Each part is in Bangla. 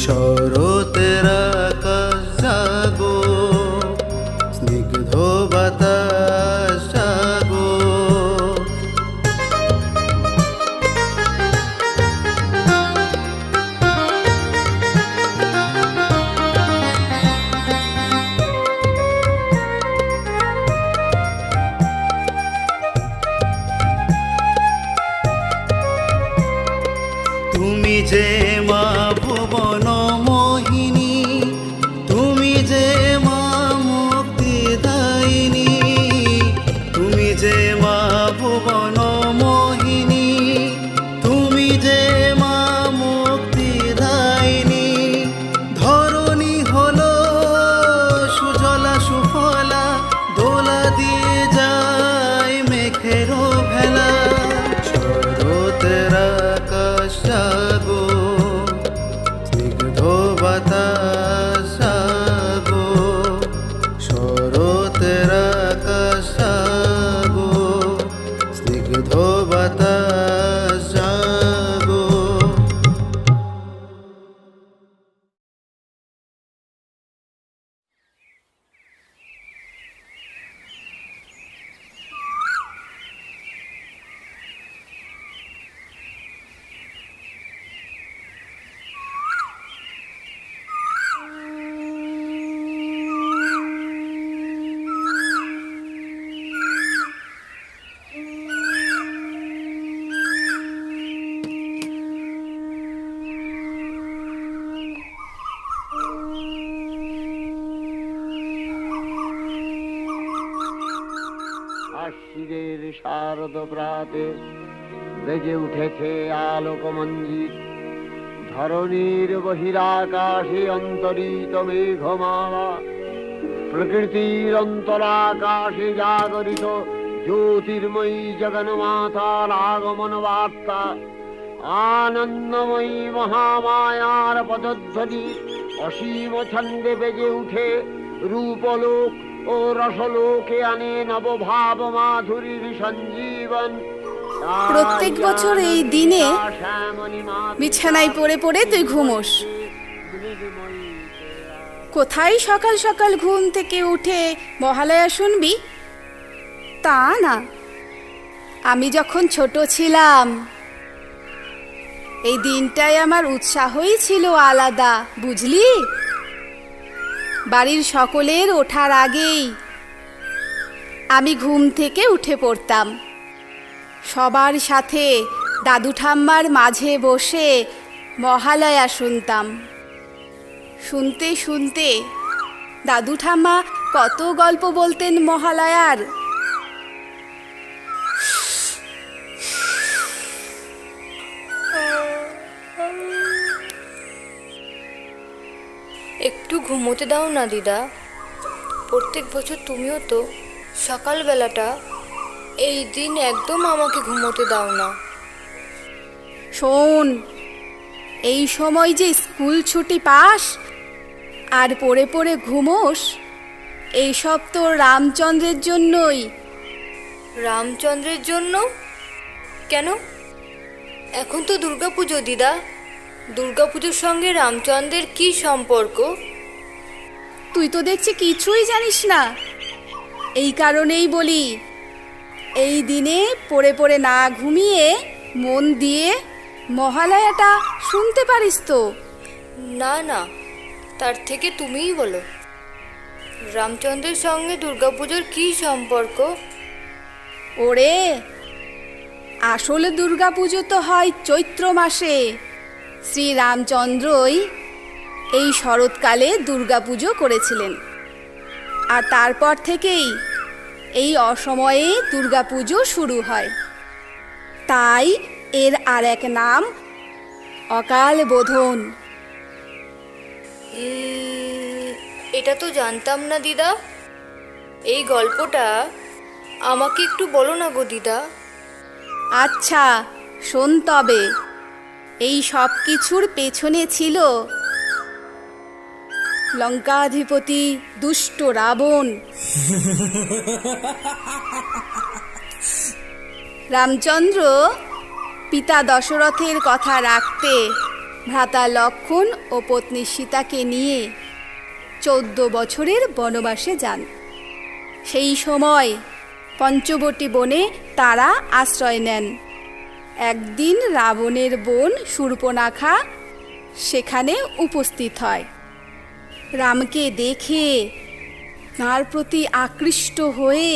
শরতের আকাশ জাগো, স্নিগ্ধ বাতাস জাগো। তুমি যে মা ভুবন মোহিনী, তুমি যে মা মুক্তিদায়িনী, তুমি যে মা ভুবন মোহিনী, তুমি যে মা মুক্তিদায়িনী। ধরণী হলো সুজলা সুফলা, দোলা দিয়ে যায় মেঘেরও ভেলা। শরতের আকাশ জাগো, স্নিগ্ধ বাতাস জাগো। শরতের আকাশ জাগো, স্নিগ্ধ বাতাস জাগো। আশ্বিনের শারদ প্রাতে বেজে উঠেছে আলোকমঞ্জিত। ধরণীর বহিরাকাশে অন্তরিত মেঘমালা, প্রকৃতির অন্তরাকাশে জাগরিত জ্যোতির্ময়ী জগন্মাতার আগমন বার্তা। আনন্দময়ী মহামায়ার পদধ্বনি অসীম ছন্দে বেজে উঠে রূপলোক ও রসলোকে আনে নবভাব মাধুরীর সঞ্জীবন। প্রত্যেক বছর এই দিনে বিছানায় পড়ে পড়ে তুই ঘুমোস। কোথায় সকাল সকাল ঘুম থেকে উঠে মহালয়া শুনবি? তা না, আমি যখন ছোট ছিলাম এই দিনটায় আমার উৎসাহই ছিল আলাদা, বুঝলি? বাড়ির সকলের ওঠার আগেই আমি ঘুম থেকে উঠে পড়তাম। সবার সাথে দাদু ঠাম্মার মাঝে বসে মহালয়া শুনতাম। শুনতে শুনতে দাদু ঠাম্মা কত গল্প বলতেন মহালয়ার। একটু ঘুমোতে দাও না দিদা। প্রত্যেক বছর তুমিও তো সকালবেলাটা এই দিন একদম আমাকে ঘুমোতে দাও না। শোন, এই সময় যে স্কুল ছুটি পাস আর পড়ে পড়ে ঘুমোস, এইসব তো রামচন্দ্রের জন্যই। রামচন্দ্রের জন্য? কেন? এখন তো দুর্গাপুজো দিদা। দুর্গাপুজোর সঙ্গে রামচন্দ্রের কি সম্পর্ক? তুই তো দেখছি কিছুই জানিস না। এই কারণেই বলি, এই দিনে পড়ে পড়ে না ঘুমিয়ে মন দিয়ে মহালয়াটা শুনতে পারিস তো। না না, তার থেকে তুমিই বলো, রামচন্দ্রের সঙ্গে দুর্গাপুজোর কি সম্পর্ক? ওরে, আসলে দুর্গাপুজো তো হয় চৈত্র মাসে। শ্রীরামচন্দ্রই এই শরৎকালে দুর্গাপুজো করেছিলেন, আর তারপর থেকেই এই অসময়ে দুর্গাপুজো শুরু হয়। তাই এর আর এক নাম অকাল বোধন। এটা তো জানতাম না দিদা। এই গল্পটা আমাকে একটু বলো না গো দিদা। আচ্ছা শোন তবে, এই সব কিছুর পেছনে ছিল লঙ্কাধিপতি দুষ্ট রাবণ। রামচন্দ্র পিতা দশরথের কথা রাখতে ভ্রাতা লক্ষ্মণ ও পত্নী সীতাকে নিয়ে 14 বছরের বনবাসে যান। সেই সময় পঞ্চবটী বনে তারা আশ্রয় নেন। একদিন রাবণের বোন শূর্পণখা সেখানে উপস্থিত হয়। রামকে দেখে তার প্রতি আকৃষ্ট হয়ে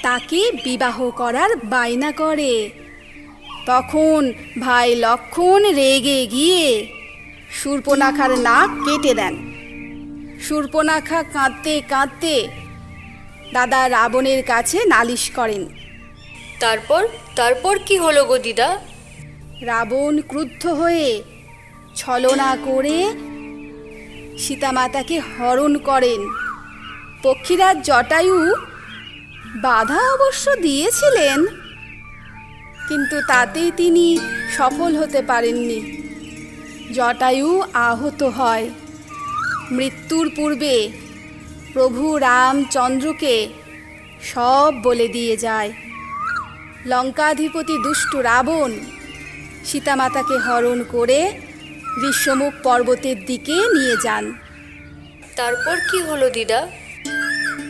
তাকে বিবাহ করার বায়না করে। তখন ভাই লক্ষ্মণ রেগে গিয়ে শূর্পণখার নাক কেটে দেন। শূর্পণখা কাঁদতে কাঁদতে দাদা রাবণের কাছে নালিশ করেন। তারপর তারপর কি হলো গো দিদা? রাবণ ক্রুদ্ধ হয়ে ছলনা করে সীতামাতাকে হরণ করেন। পক্ষীরাজ জটায়ু বাধা অবশ্য দিয়েছিলেন, কিন্তু তাতেই তিনি সফল হতে পারেননি। জটায়ু আহত হয়। মৃত্যুর পূর্বে প্রভু রামচন্দ্রকে সব বলে দিয়ে যায়। লঙ্কাধিপতি দুষ্ট রাবণ সীতামাতাকে হরণ করে ঋষ্যমুখ পর্বতের দিকে নিয়ে যান। তারপর কি হলো দিদা?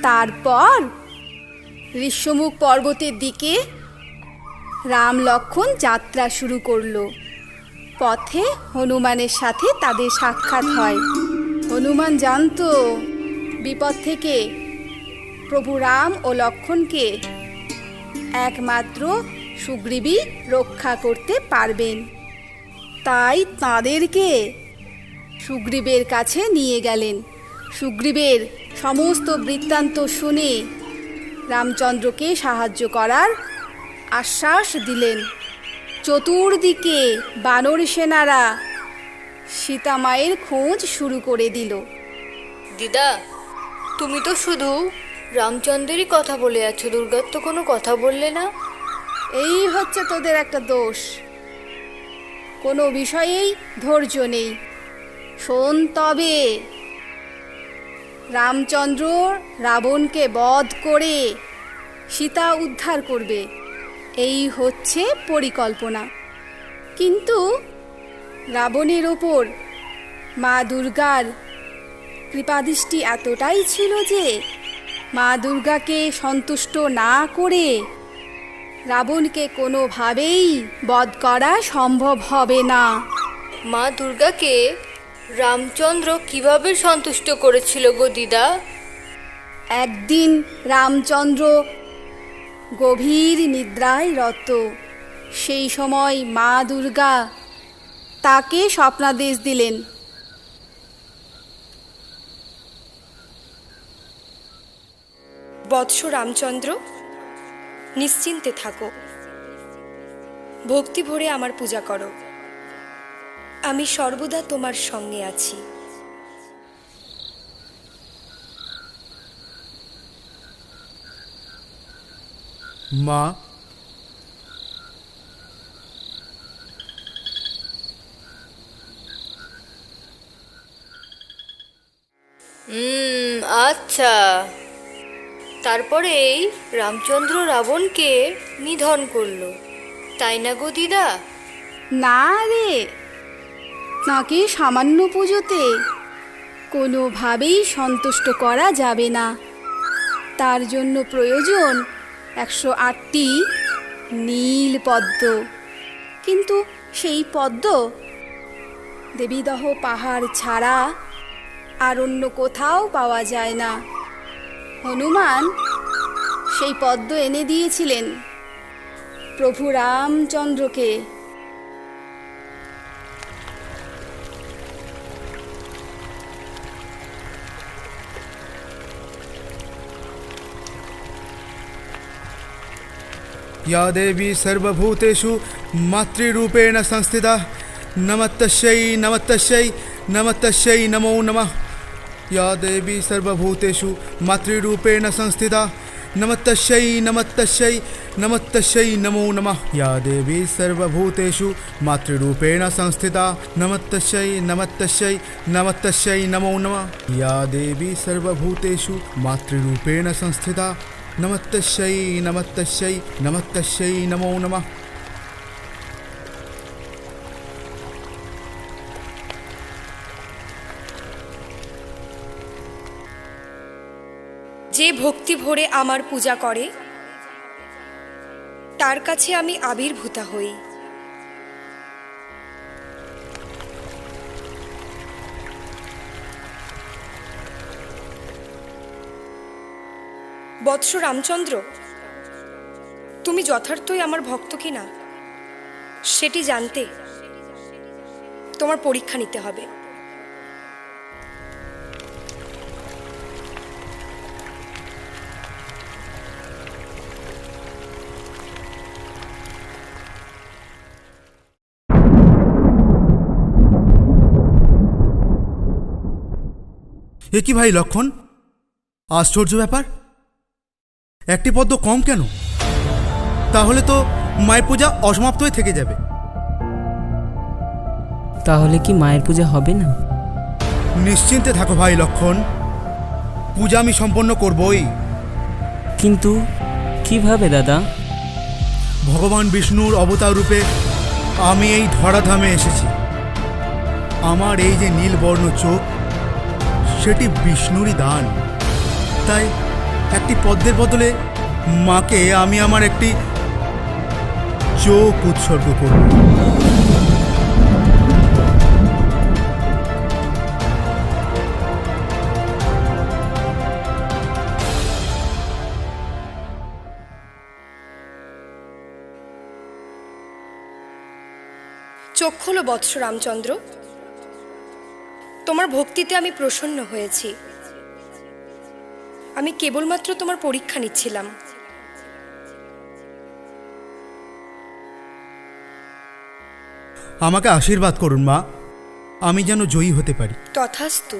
তারপর ঋষ্যমুখ পর্বতের দিকে রাম লক্ষ্মণ যাত্রা শুরু করলো। পথে হনুমানের সাথে তাদের সাক্ষাৎ হয়। হনুমান জানতো বিপদ থেকে প্রভু রাম ও লক্ষ্মণকে একমাত্র সুগ্রীবই রক্ষা করতে পারবেন। তাই তাদেরকে সুগ্রীবের কাছে নিয়ে গেলেন। সুগ্রীবের সমস্ত বৃত্তান্ত শুনে রামচন্দ্রকে সাহায্য করার আশ্বাস দিলেন। চতুর্দিকে বানর সেনারা সীতামায়ের খোঁজ শুরু করে দিল। দিদা, তুমি তো শুধু রামচন্দ্রেরই কথা বলে আছো, দুর্গার তো কোনো কথা বললে না। এই হচ্ছে তোদের একটা দোষ, কোনো বিষয়েই ধৈর্য নেই। শোন তবে, রামচন্দ্র রাবণকে বধ করে সীতা উদ্ধার করবে, এই হচ্ছে পরিকল্পনা। কিন্তু রাবণের ওপর মা দুর্গার কৃপাদৃষ্টি এতটাই ছিল যে মা দুর্গাকে সন্তুষ্ট না করে রাবণকে কোনোভাবেই বধ করা সম্ভব হবে না। মা দুর্গাকে রামচন্দ্র কিভাবে সন্তুষ্ট করেছিল গো দিদা? একদিন রামচন্দ্র গভীর নিদ্রায় রত। সেই সময় মা দুর্গা তাকে স্বপ্নাদেশ দিলেন। বৎস রামচন্দ্র, নিশ্চিন্তে থাকো, ভক্তি ভরে আমার পূজা করো। আমি সর্বদা তোমার সঙ্গে আছি। মা, আচ্ছা, তারপরেই রামচন্দ্র রাবণকে নিধন করলো, তাই না গো দিদা? না রে, তাকে সামান্য পুজোতে কোনোভাবেই সন্তুষ্ট করা যাবে না। তার জন্য প্রয়োজন 108টি নীল পদ্ম। কিন্তু সেই পদ্ম দেবীদহ পাহাড় ছাড়া আর অন্য কোথাও পাওয়া যায় না। হনুমান সেই পদ্ম এনে দিয়েছিলেন প্রভু রামচন্দ্রকে। या देवी सर्वभूतेषु मातृरूपेण संस्थिता नमस्तस्यै नमस्तस्यै नमस्तस्यै नमो नमः। या देवी सर्वभूतेषु मातृरूपेण संस्थिता नमस्तस्यै नमस्तस्यै नमस्तस्यै नमो नमः। या देवी सर्वभूतेषु मातृरूपेण संस्थिता नमस्तस्यै नमस्तस्यै नमस्तस्यै नमो नमः। या देवी सर्वभूतेषु मातृरूपेण संस्थिता नमस्तस्यै नमस्तस्यै नमस्तस्यै नमो नमः। যে ভক্তি ভরে আমার পূজা করে তার কাছে আমি আবির্ভূতা হই। বৎস রামচন্দ্র, তুমি যথার্থই আমার ভক্ত কিনা সেটি জানতে তোমার পরীক্ষা নিতে হবে। এ কি ভাই লক্ষণ, আশ্চর্য ব্যাপার, একটি পদ্ম কম কেন? তাহলে তো মায়ের পূজা অসমাপ্ত হয়ে থেকে যাবে। তাহলে কি মায়ের পূজা হবে না? নিশ্চিন্তে থাকো ভাই লক্ষণ, পূজা আমি সম্পন্ন করবই। কিন্তু কিভাবে দাদা? ভগবান বিষ্ণুর অবতার রূপে আমি এই ধরাধামে এসেছি। আমার এই যে নীলবর্ণ চোখ, সেটি বিষ্ণুরই দান। তাই একটি পদ্মের বদলে মাকে আমি আমার একটি চোখ উৎসর্গ করব। চোখ খোলো বৎস রামচন্দ্র, তোমার ভক্তিতে আমি প্রসন্ন হয়েছি। আমি কেবলমাত্র তোমার পরীক্ষা নিচ্ছিলাম। আমাকে আশীর্বাদ করুন মা, আমি যেন জয়ী হতে পারি। তথাস্তু।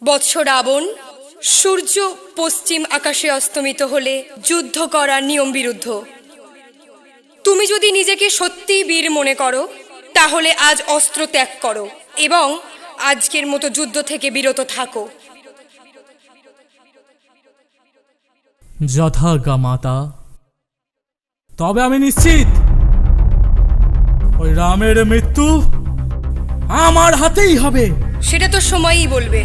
বৎস রাবণ, সূর্য পশ্চিম আকাশে অস্তমিত হলে যুদ্ধ করার নিয়ম বিরুদ্ধ। তুমি যদি নিজেকে সত্যিই বীর মনে করো তাহলে আজ অস্ত্র ত্যাগ করো এবং আজকের মতো যুদ্ধ থেকে বিরত থাকো। যথাজ্ঞা মাতা। তবে আমি নিশ্চিত ওই রামের মৃত্যু আমার হাতেই হবে। সেটা তো সময়ই বলবে।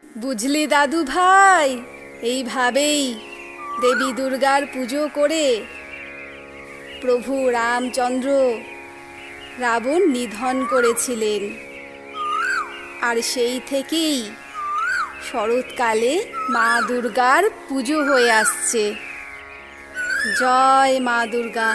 বুঝলি দাদু ভাই, এইভাবেই দেবী দুর্গার পুজো করে প্রভু রামচন্দ্র রাবণ নিধন করেছিলেন। আর সেই থেকেই শরৎকালে মা দুর্গার পুজো হয়ে আসছে। জয় মা দুর্গা।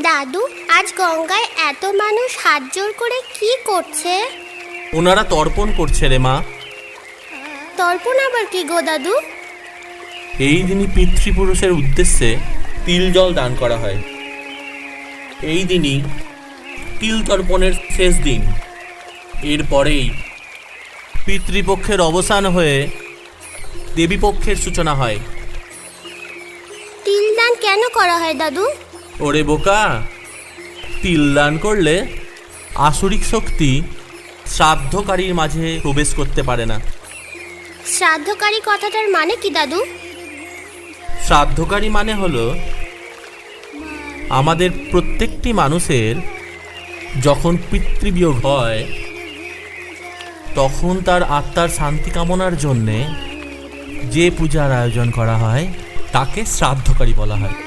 দাদু, আজ গঙ্গায় এত মানুষ হাত জোর করে কি করছে? ওনারা তর্পণ করছে রে মা। তর্পণ আবার কি গো দাদু? এই দিনই পিতৃপুরুষের উদ্দেশ্যে তিল জল দান করা হয়। এই দিনই তিল তর্পণের শেষ দিন। এরপরেই পিতৃপক্ষের অবসান হয়ে দেবীপক্ষের সূচনা হয়। তিল দান কেন করা হয় দাদু? ওরে বোকা, তিল দান করলে আসুরিক শক্তি শ্রাদ্ধকারীর মাঝে প্রবেশ করতে পারে না। শ্রাদ্ধকারী কথাটার মানে কি দাদু? শ্রাদ্ধকারী মানে হলো আমাদের প্রত্যেকটি মানুষের যখন পিতৃবিয়োগ হয় তখন তার আত্মার শান্তি কামনার জন্যে যে পূজার আয়োজন করা হয় তাকে শ্রাদ্ধকারী বলা হয়।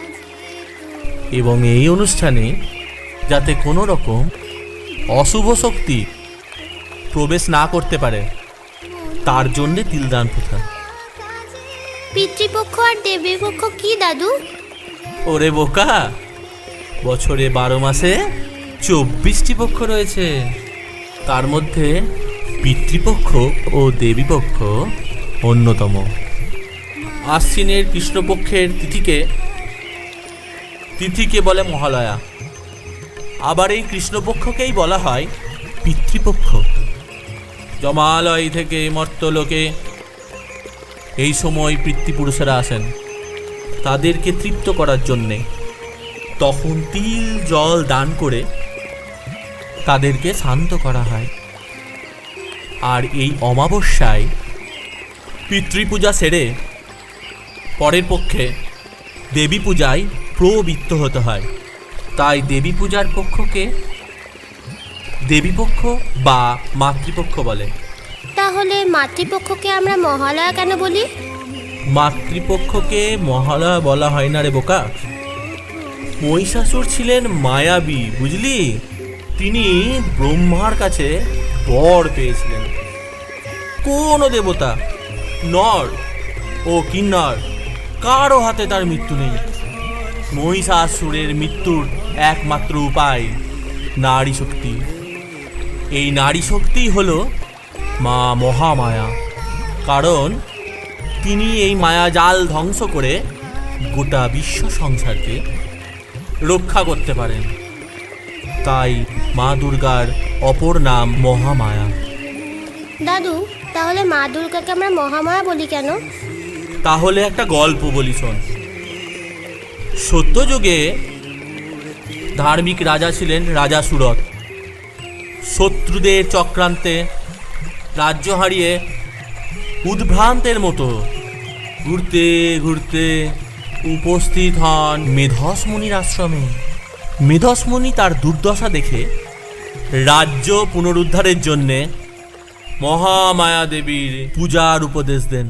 এবং এই অনুষ্ঠানে যাতে কোনো রকম অশুভ শক্তি প্রবেশ না করতে পারে তার জন্যে তিলদান প্রথা। পিতৃপক্ষ আর দেবীপক্ষ কি দাদু? ওরে বোকা, বছরে 12 মাসে 24টি পক্ষ রয়েছে। তার মধ্যে পিতৃপক্ষ ও দেবীপক্ষ অন্যতম। আশ্বিনের কৃষ্ণপক্ষের তিথিকে বলে মহালয়া। আবার এই কৃষ্ণপক্ষকেই বলা হয় পিতৃপক্ষ। জমালয় থেকে মর্তলোকে এই সময় পিতৃপুরুষেরা আসেন তাদেরকে তৃপ্ত করার জন্যে। তখন তিল জল দান করে তাদেরকে শান্ত করা হয়। আর এই অমাবস্যায় পিতৃপূজা সেরে পরের পক্ষে দেবী পূজায় প্রবৃত্ত হতে হয়। তাই দেবী পূজার পক্ষকে দেবীপক্ষ বা মাতৃপক্ষ বলে। তাহলে মাতৃপক্ষকে আমরা মহালয়া কেন বলি? মাতৃপক্ষকে মহালয়া বলা হয় না রে বোকা। মহিষাসুর ছিলেন মায়াবী, বুঝলি? তিনি ব্রহ্মার কাছে বর পেয়েছিলেন। কোনো দেবতা, নর ও কিন্নর কারো হাতে তার মৃত্যু নেই। মহিষাসুরের মৃত্যুর একমাত্র উপায় নারী শক্তি। এই নারী শক্তি হলো মা মহামায়া। কারণ তিনি এই মায়াজাল ধ্বংস করে গোটা বিশ্ব সংসারকে রক্ষা করতে পারেন। তাই মা দুর্গার অপর নাম মহামায়া। দাদু, তাহলে মা দুর্গাকে আমরা মহামায়া বলি কেন? তাহলে একটা গল্প বলি শোন। সত্যযুগে ধার্মিক রাজা ছিলেন রাজা সুরত। শত্রুদের চক্রান্তে রাজ্য হারিয়ে উদ্ভ্রান্তের মতো ঘুরতে ঘুরতে উপস্থিত হন মেধস মুনির আশ্রমে। মেধস মুনি তার দুর্দশা দেখে রাজ্য পুনরুদ্ধারের জন্যে মহামায়া দেবীর পূজার উপদেশ দেন।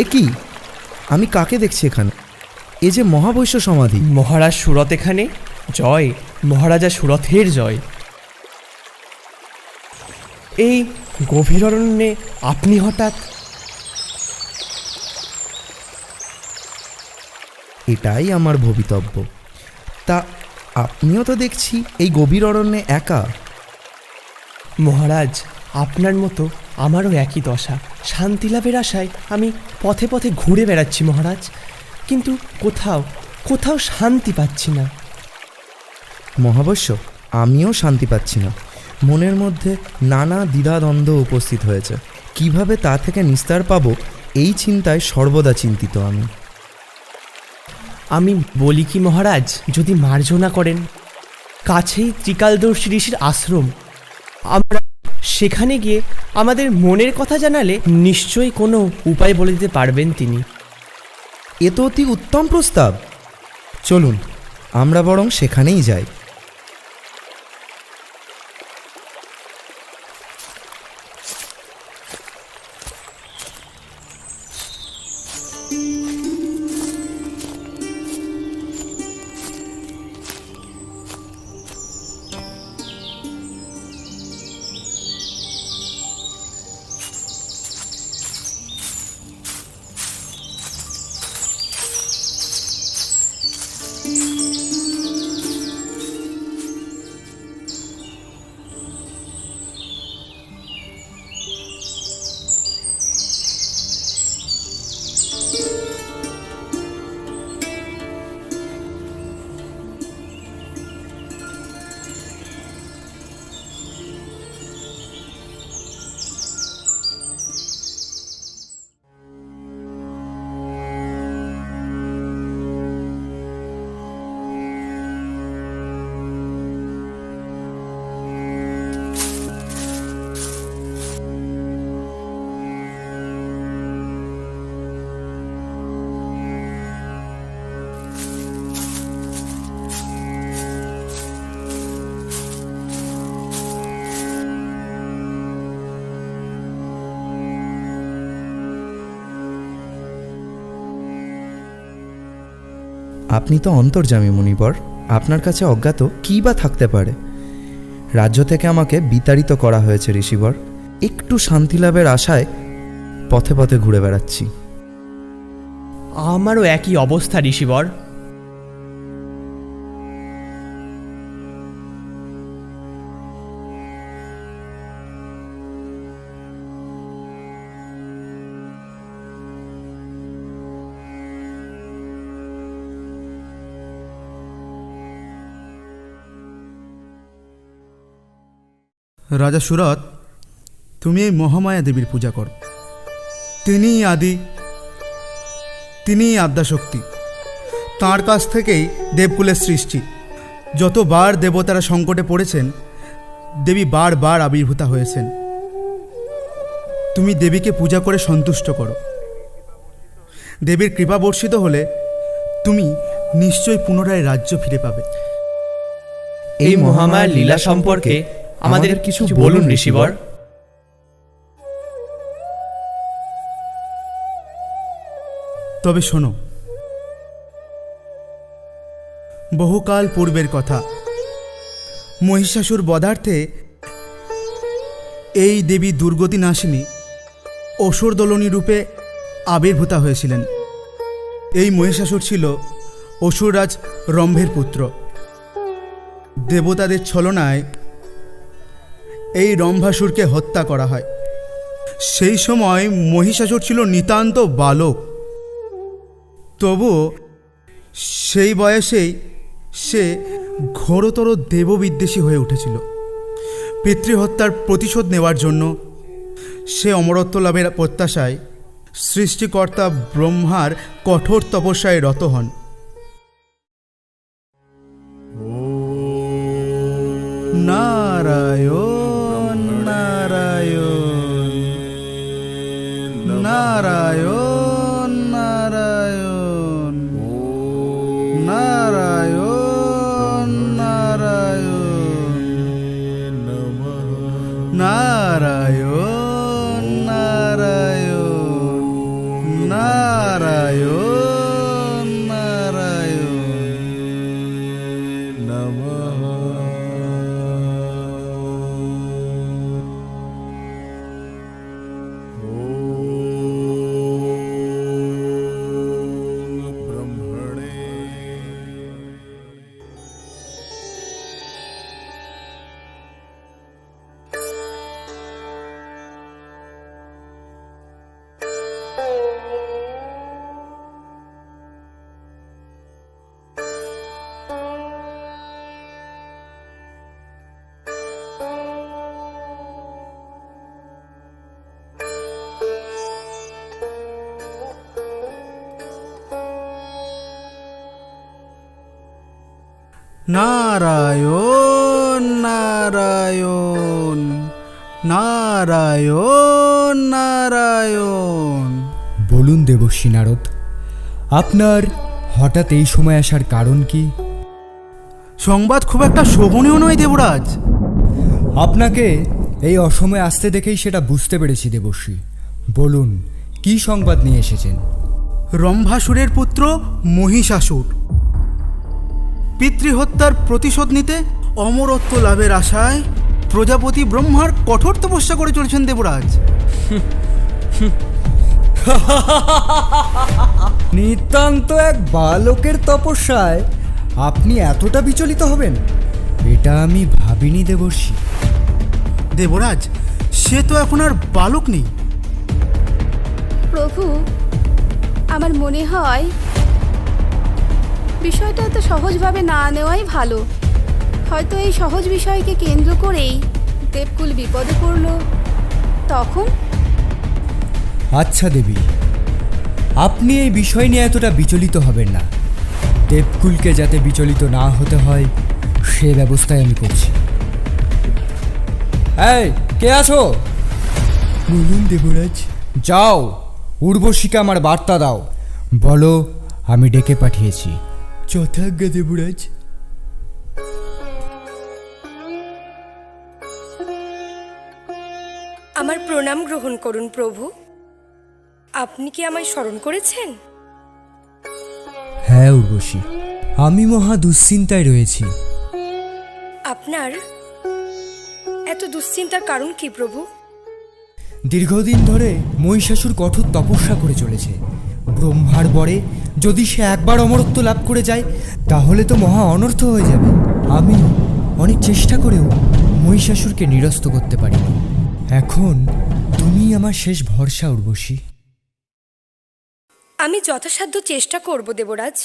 এ কি, আমি কাকে দেখছি এখানে? এ যে মহাবৈশ্য সমাধি। মহারাজ সুরত এখানে? জয়, মহারাজা সুরথের জয়। এই গভীর অরণ্যে আপনি হঠাৎ? এটাই আমার ভবিতব্য। তা আপনিও তো দেখছি এই গভীর অরণ্যে একা। মহারাজ, আপনার মতো আমারও একই দশা। শান্তি লাভের আশায় আমি পথে পথে ঘুরে বেড়াচ্ছি মহারাজ, কিন্তু কোথাও শান্তি পাচ্ছি না। মহাবৈশ্য, আমিও শান্তি পাচ্ছি না। মনের মধ্যে নানা দ্বিধাদ্বন্দ্ব উপস্থিত হয়েছে। কিভাবে তা থেকে নিস্তার পাবো এই চিন্তায় সর্বদা চিন্তিত আমি। আমি বলি কি মহারাজ, যদি মার্জনা করেন, কাছেই ত্রিকালদর্শী ঋষির আশ্রম। আমরা সেখানে গিয়ে আমাদের মনের কথা জানালে নিশ্চয়ই কোনো উপায় বলে দিতে পারবেন তিনি। এ তো অতি উত্তম প্রস্তাব। চলুন, আমরা বরং সেখানেই যাই। আপনি তো অন্তর্যামী মুনিবর। আপনার কাছে অজ্ঞাত কী বা থাকতে পারে? রাজ্য থেকে আমাকে বিতাড়িত করা হয়েছে ঋষিবর। একটু শান্তি লাভের আশায় পথে পথে ঘুরে বেড়াচ্ছি। আমারও একই অবস্থা ঋষিবর। রাজা সুরত, তুমি এই মহামায়া দেবীর পূজা করো। তিনিই আদি, তিনিই আদ্যাশক্তি। তাঁর কাছ থেকেই দেবকুলের সৃষ্টি। যতবার দেবতারা সংকটে পড়েছেন, দেবী বারবার আবির্ভূতা হয়েছেন। তুমি দেবীকে পূজা করে সন্তুষ্ট করো। দেবীর কৃপা বর্ষিত হলে তুমি নিশ্চয়ই পুনরায় রাজ্য ফিরে পাবে। এই মহামায়ার লীলা সম্পর্কে আমাদের কিছু বলুন ঋষিবর। তবে শোনো, বহুকাল পূর্বের কথা। মহিষাসুর বধার্থে এই দেবী দুর্গতি নাশিনী অসুরদলনী রূপে আবির্ভূতা হয়েছিলেন। এই মহিষাসুর ছিল অসুররাজ রম্ভের পুত্র। দেবতাদের ছলনায় এই রম্ভাসুরকে হত্যা করা হয়। সেই সময় মহিষাসুর ছিল নিতান্ত বালক। তবুও সেই বয়সেই সে ঘোরতর দেববিদ্বেষী হয়ে উঠেছিল। পিতৃহত্যার প্রতিশোধ নেওয়ার জন্য সে অমরত্ব লাভের প্রত্যাশায় সৃষ্টিকর্তা ব্রহ্মার কঠোর তপস্যায় রত হন। নারায়ণ নারায়ণ নারায়ণ নারায়ণ নারায়ণ নারায়ণ নারায়ণ নারায়ণ নারায়ণ নারায়ণ নমঃ। নারায়ণ নারায়ণ নারায়ণ নারায়ণ। বলুন দেবশ্রী নারদ, আপনার হঠাৎ এই সময় আসার কারণ কি? সংবাদ খুব একটা শোভনীয় নয় দেবরাজ। আপনাকে এই অসময়ে আসতে দেখেই সেটা বুঝতে পেরেছি দেবশ্রী। বলুন, কি সংবাদ নিয়ে এসেছেন? রম্ভাসুরের পুত্র মহিষাসুর পিতৃহত্যার প্রতিশোধ নিতে অমরত্ব লাভের আশায় প্রজাপতি ব্রহ্মার কঠোর তপস্যা করে চলেছেন দেবরাজ। নিতান্ত এক বালকের তপস্যায় আপনি এতটা বিচলিত হবেন, এটা আমি ভাবিনি দেবশ্রী। দেবরাজ, সে তো এখন আর বালক নেই। প্রভু, আমার মনে হয় বিষয়টা এত সহজভাবে না নেওয়াই ভালো। হয়তো এই সহজ বিষয়কে কেন্দ্র করেই দেবকুল বিপদে পড়ল। তখন আচ্ছা দেবী, আপনি এই বিষয় নিয়ে এতটা বিচলিত হবেন না। দেবকুলকে যাতে বিচলিত না হতে হয় সে ব্যবস্থাই আমি করছি। এই, কে আছো? বলুন দেবরাজ। যাও, উর্বশীকে আমার বার্তা দাও, বলো আমি ডেকে পাঠিয়েছি। যথাজ্ঞা দেবরাজ। আমার প্রণাম গ্রহণ করুন প্রভু। আপনি কি আমায় স্মরণ করেছেন? হ্যাঁ উর্বশী, আমি মহা দুশ্চিন্তায় রয়েছি। আপনার এত দুশ্চিন্তার কারণ কি প্রভু? দীর্ঘদিন ধরে মহিষাসুর কঠোর তপস্যা করে চলেছে। ব্রহ্মার বরে যদি সে একবার অমরত্ব লাভ করে যায় তাহলে তো মহা অনর্থ হয়ে যাবে। আমি অনেক চেষ্টা করেও মহিষাসুরকে নিরস্ত করতে পারিনি। এখন তুমি আমার শেষ ভরসা উর্বশী। আমি যথাসাধ্য চেষ্টা করব দেবরাজ।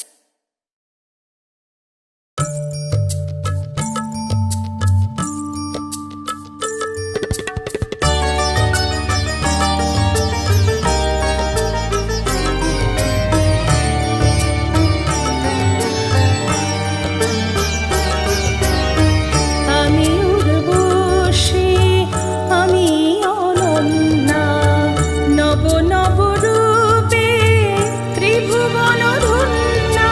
নব নব রূপে ত্রিভুবন ধন্যা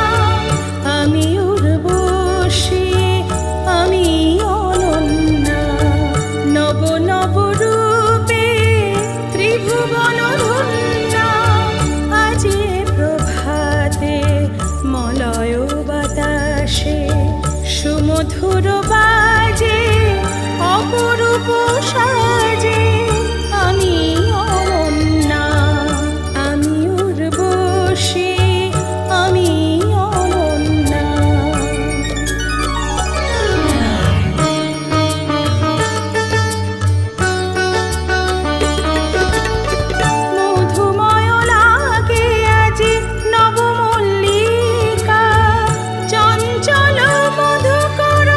সুমধুর বাজে অপরূপ সাজে আমি অনন্যা, আমি উর্বশী, আমি অনন্যা। মধুময় লাগে আজি নবমল্লিকা, চঞ্চল মধুকর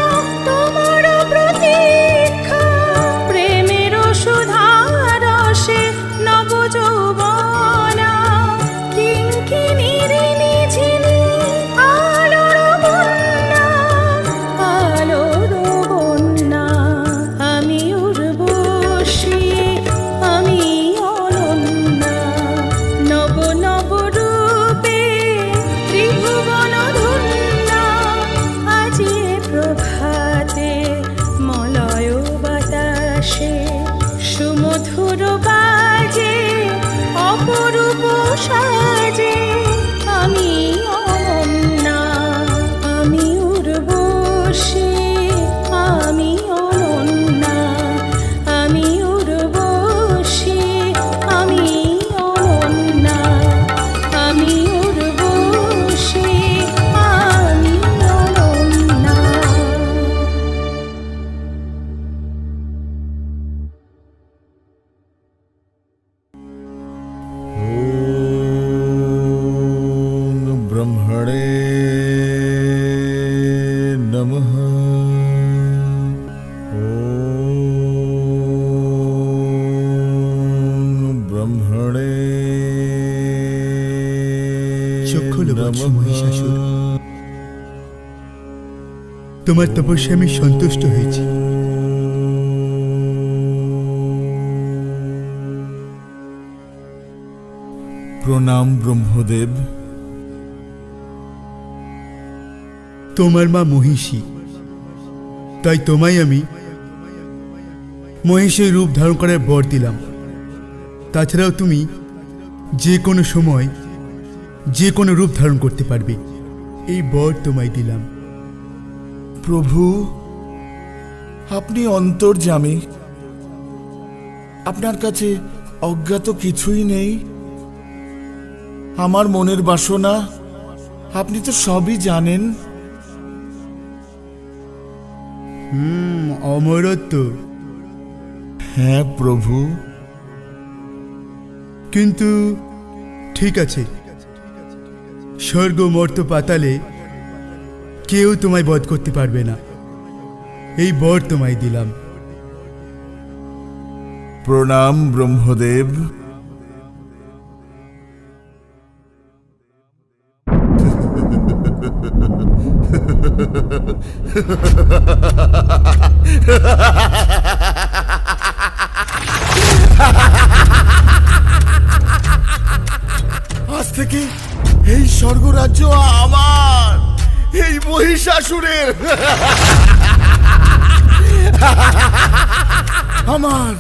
তোমার প্রতীক্ষা। প্রেমের সুধারসে নবযৌবনা, কিঙ্কিণীর নিঝিনি আলোর বন্যা, আলোর বন্যা। আমি উর্বশী, আমি অনন্যা, নব নব রূপে ত্রিভুবন ধন্যা। আজি প্রভাতে মলয় বাতাসে সুমধুর বাজে অপরূপ সাজে আমি অনন্যা, আমি উর্বশী, আমি অনন্যা, আমি উর্বশী, আমি অনন্যা, আমি উর্বশী, আমি অনন্যা। ब्रह्मणे नमः। ब्रह्मणे চক্ষু বৎস মহিষাসুর, তোমার তপস্যা আমি সন্তুষ্ট হয়েছি। প্রণাম ব্রহ্মদেব। তোমার মা মহিষী, তাই তোমায় আমি মহিষের রূপ ধারণ করার বর দিলাম। তাছাড়াও তুমি যে কোনো সময় যে কোনো রূপ ধারণ করতে পারবে, এই বর তোমায় দিলাম। প্রভু, আপনি অন্তর্যামী, আপনার কাছে অজ্ঞাত কিছুই নেই। আমার মনের বাসনা আপনি তো সবই জানেন। অমরত্ব। হ্যাঁ প্রভু। কিন্তু ঠিক আছে, স্বর্গ মর্ত পাতালে কেউ তোমায় বধ করতে পারবে না, এই বর তোমায় দিলাম। প্রণাম ব্রহ্মদেব। আজ থেকে এই স্বর্গরাজ্য আমার, এই মহিষাসুরের। আমার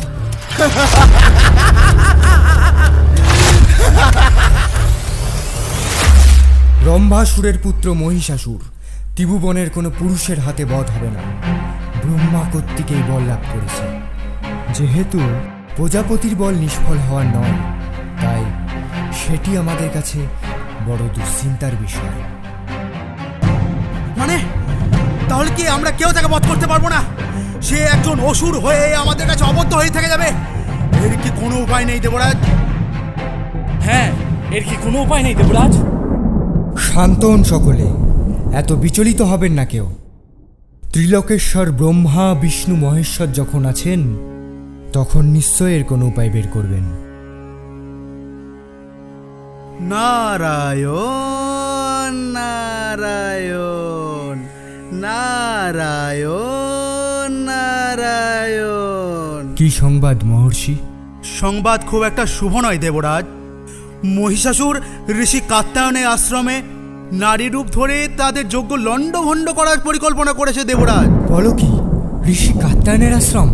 রম্ভাসুরের পুত্র মহিষাসুর ত্রিভুবনের কোনো পুরুষের হাতে বধ হবে না। ব্রহ্মা কর্তৃকেই বল লাভ করেছে। যেহেতু প্রজাপতির বল নিষ্ফল হওয়ার নয়, তাই সেটি আমাদের কাছে বড় দুশ্চিন্তার বিষয়। মানে তাহলে কি আমরা কেউ তাকে বধ করতে পারবো না? সে একজন অসুর হয়ে আমাদের কাছে অবদ্ধ হয়ে থেকে যাবে। এর কি কোনো উপায় নেই দেবরাজ? হ্যাঁ, এর কি কোনো উপায় নেই দেবরাজ? শান্ত হন সকলে, এত বিচলিত হবেন না কেউ। ত্রিলোকেশ্বর ব্রহ্মা বিষ্ণু মহেশ্বর যখন আছেন, তখন নিশ্চয় এর কোনো উপায় বের করবেন। নারায়ণ নারায়ণ নারায়ণ নারায়ণ। কি সংবাদ মহর্ষি? সংবাদ খুব একটা শুভ নয় দেবরাজ। মহিষাসুর ঋষি কাত্যায়নের আশ্রমে নারী রূপ ধরে তাদের যজ্ঞ লণ্ডভণ্ড করার পরিকল্পনা করেছে দেবরাজ। বলো কি, ঋষি কাত্যায়নের আশ্রম?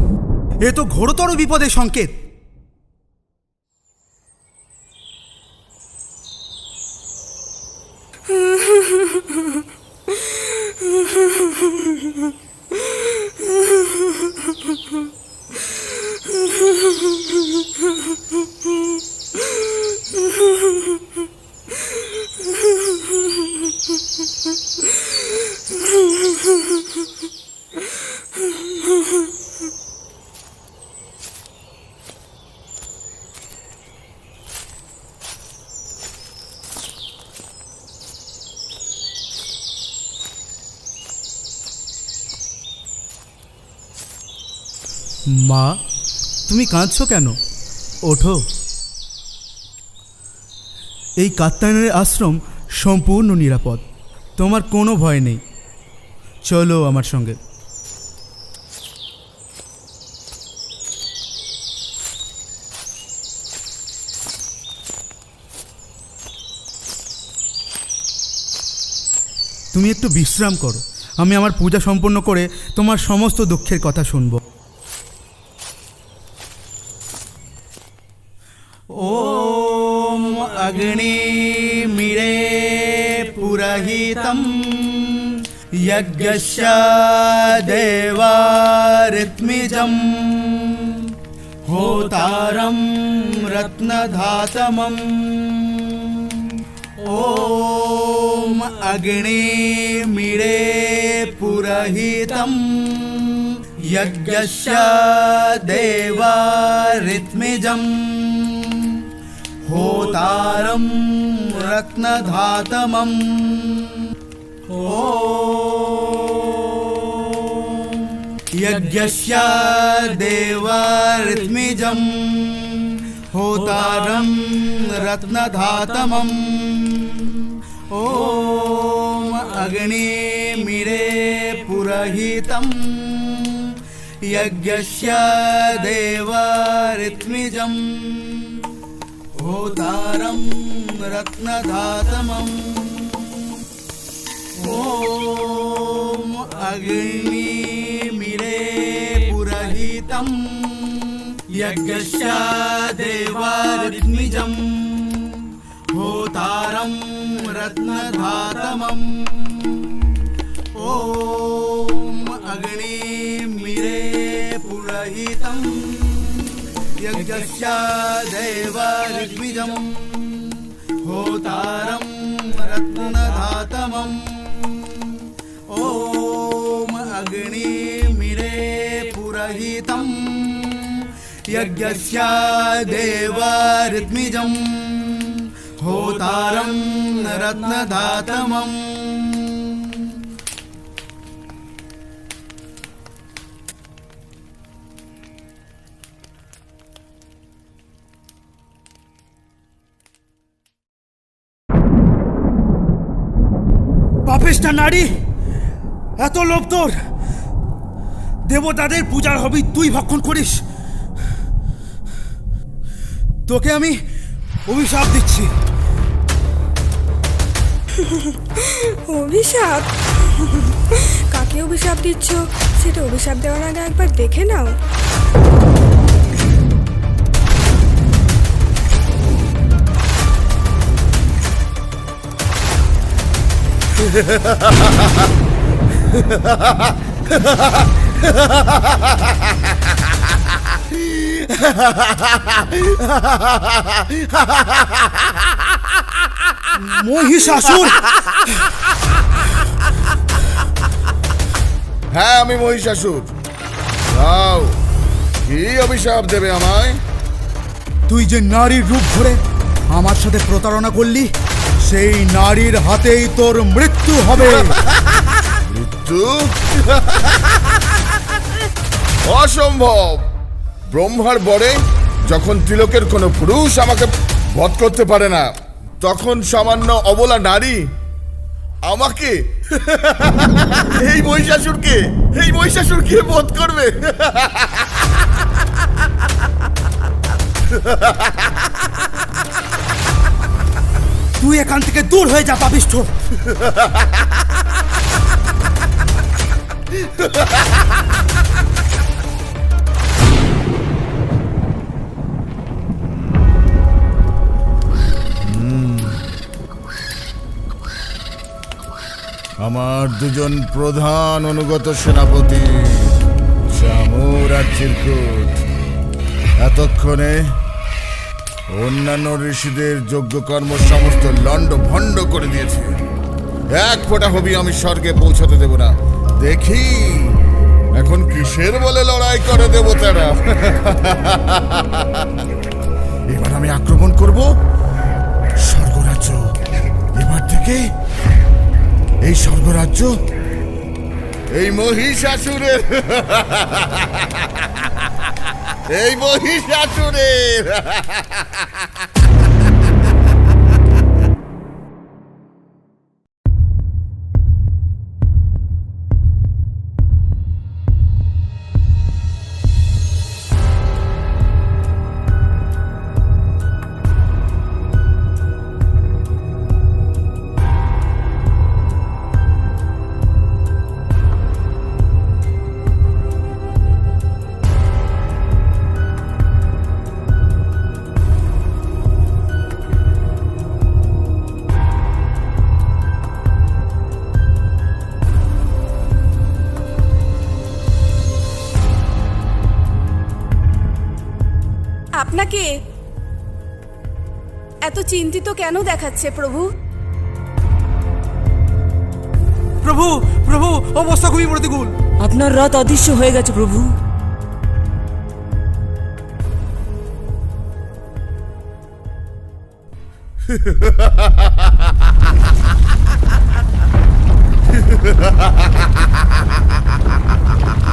এ তো ঘোরতর বিপদের সংকেত। মা, তুমি কাঁদছো কেন? ওঠো। এই কাত্যায়নের আশ্রম সম্পূর্ণ নিরাপদ, তোমার কোনো ভয় নেই। চলো আমার সঙ্গে। তুমি একটু বিশ্রাম করো, আমি আমার পূজা সম্পন্ন করে তোমার সমস্ত দুঃখের কথা শুনব। ওম অগ্নিমিরে পুরহিতম যজ্ঞস্য দেবারিত্মিজম হোতারম রত্নধাতমম। ओम अग्निमीळे पुरहितं यज्ञस्य देवारित्मिजं होतारं रत्नधातमम्। ओम यज्ञस्य देवारित्मिजं होतारं रत्नधातमम्। ओम अग्निमीळे पुरहितं यज्ञस्य देवारित्मिजं होतारं रत्नधातमम्। ओम अग्निमीळे पुरहितं यज्ञस्य देवारित्मिजं होतारं रत्नधातमम्। ओम अग्निमीळे पुरहितं यज्ञस्य देवारित्मिजं होतारं रत्नधातमम्। ओम अग्निमीळे पुरहितं यज्ञस्य देवारित्मिजं होतारं रत्नधातमम्। পাপিষ্ঠ নারী, এত লোভ তোর! দেবতাদের পূজার হবি তুই ভক্ষণ করিস। তোকে আমি অভিশাপ দিচ্ছি। অভিশাপ? কাকে অভিশাপ দিচ্ছ সেটা অভিশাপ দেওয়ার আগে একবার দেখে নাও। মহিষাসুর! হ্যাঁ, আমি মহিষাসুর। যাও, কি অভিশাপ দেবে আমায়? তুই যে নারীর রূপ ধরে আমার সাথে প্রতারণা করলি, সেই নারীর হাতেই তোর মৃত্যু হবে। মৃত্যু? অসম্ভব! ব্রহ্মার বরে যখন ত্রিলোকের কোনো পুরুষ আমাকে বধ করতে পারে না, তখন সামান্য অবলা নারী আমাকে, এই মহিষাসুরকে বধ করবে? তুই এখান থেকে দূর হয়ে যা পাপিষ্ঠ! আমার দুজন প্রধান অনুগত সেনাপতি জামুর আর চিরকুট এতক্ষণে অন্যান্য ঋষিদের যজ্ঞ কর্ম সমস্ত লন্ড ভণ্ড করে দিয়েছে। এক ফোঁটা হবি আমি স্বর্গে পৌঁছাতে দেব না। দেখি এখন কিসের বলে লড়াই করে দেবতারা। এবার আমি আক্রমণ করব স্বর্গরাজ্য। এবার থেকে এই স্বর্গরাজ্য এই মহিষাসুরের এই মহিষাসুরের। আপনাকে এত চিন্তিত কেন দেখাচ্ছে প্রভু? প্রভু প্রভু, অবস্থা খুবই প্রতিকূল। আপনার রাত অদৃশ্য হয়ে গেছে প্রভু।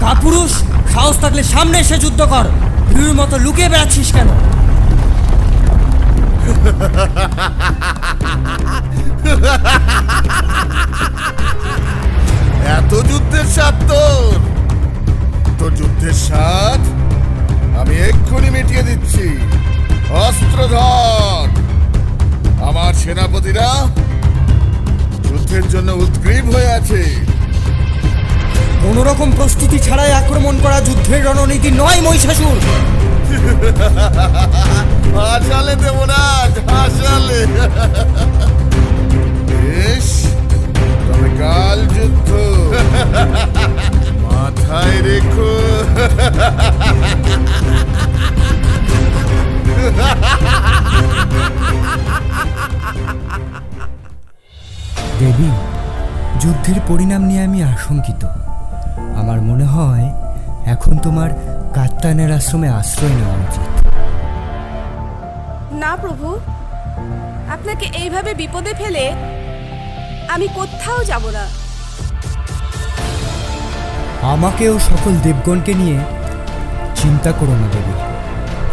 কাপুরুষ, সাহস থাকলে সামনে এসে যুদ্ধ কর। ভিড়ের মতো লুকিয়ে বেড়াচ্ছিস কেন? এত যুদ্ধের স্বাদ তোর যুদ্ধের স্বাদ আমি এক্ষুনি মিটিয়ে দিচ্ছি। অস্ত্র ধর। আমার সেনাপতিরা যুদ্ধের জন্য উদ্গ্রীব হয়ে আছে। কোন রকম প্রস্তুতি ছাড়াই আক্রমণ করা যুদ্ধের রণনীতি নয় মহিষাসুর। হাসালে দেবরাজ, হাসালে। বেশ, তবে কাল যুদ্ধ মাথায় রেখো। দেবী, যুদ্ধের পরিণাম নিয়ে আমি আশঙ্কিত। আমার মনে হয় এখন তোমার কাত্তায়নের আশ্রমে আশ্রয় নেওয়া উচিত। না প্রভু, আপনাকে এইভাবে বিপদে ফেলে আমি কোথাও যাব না। আমাকেও সকল দেবগণকে নিয়ে চিন্তা করো না দেবী।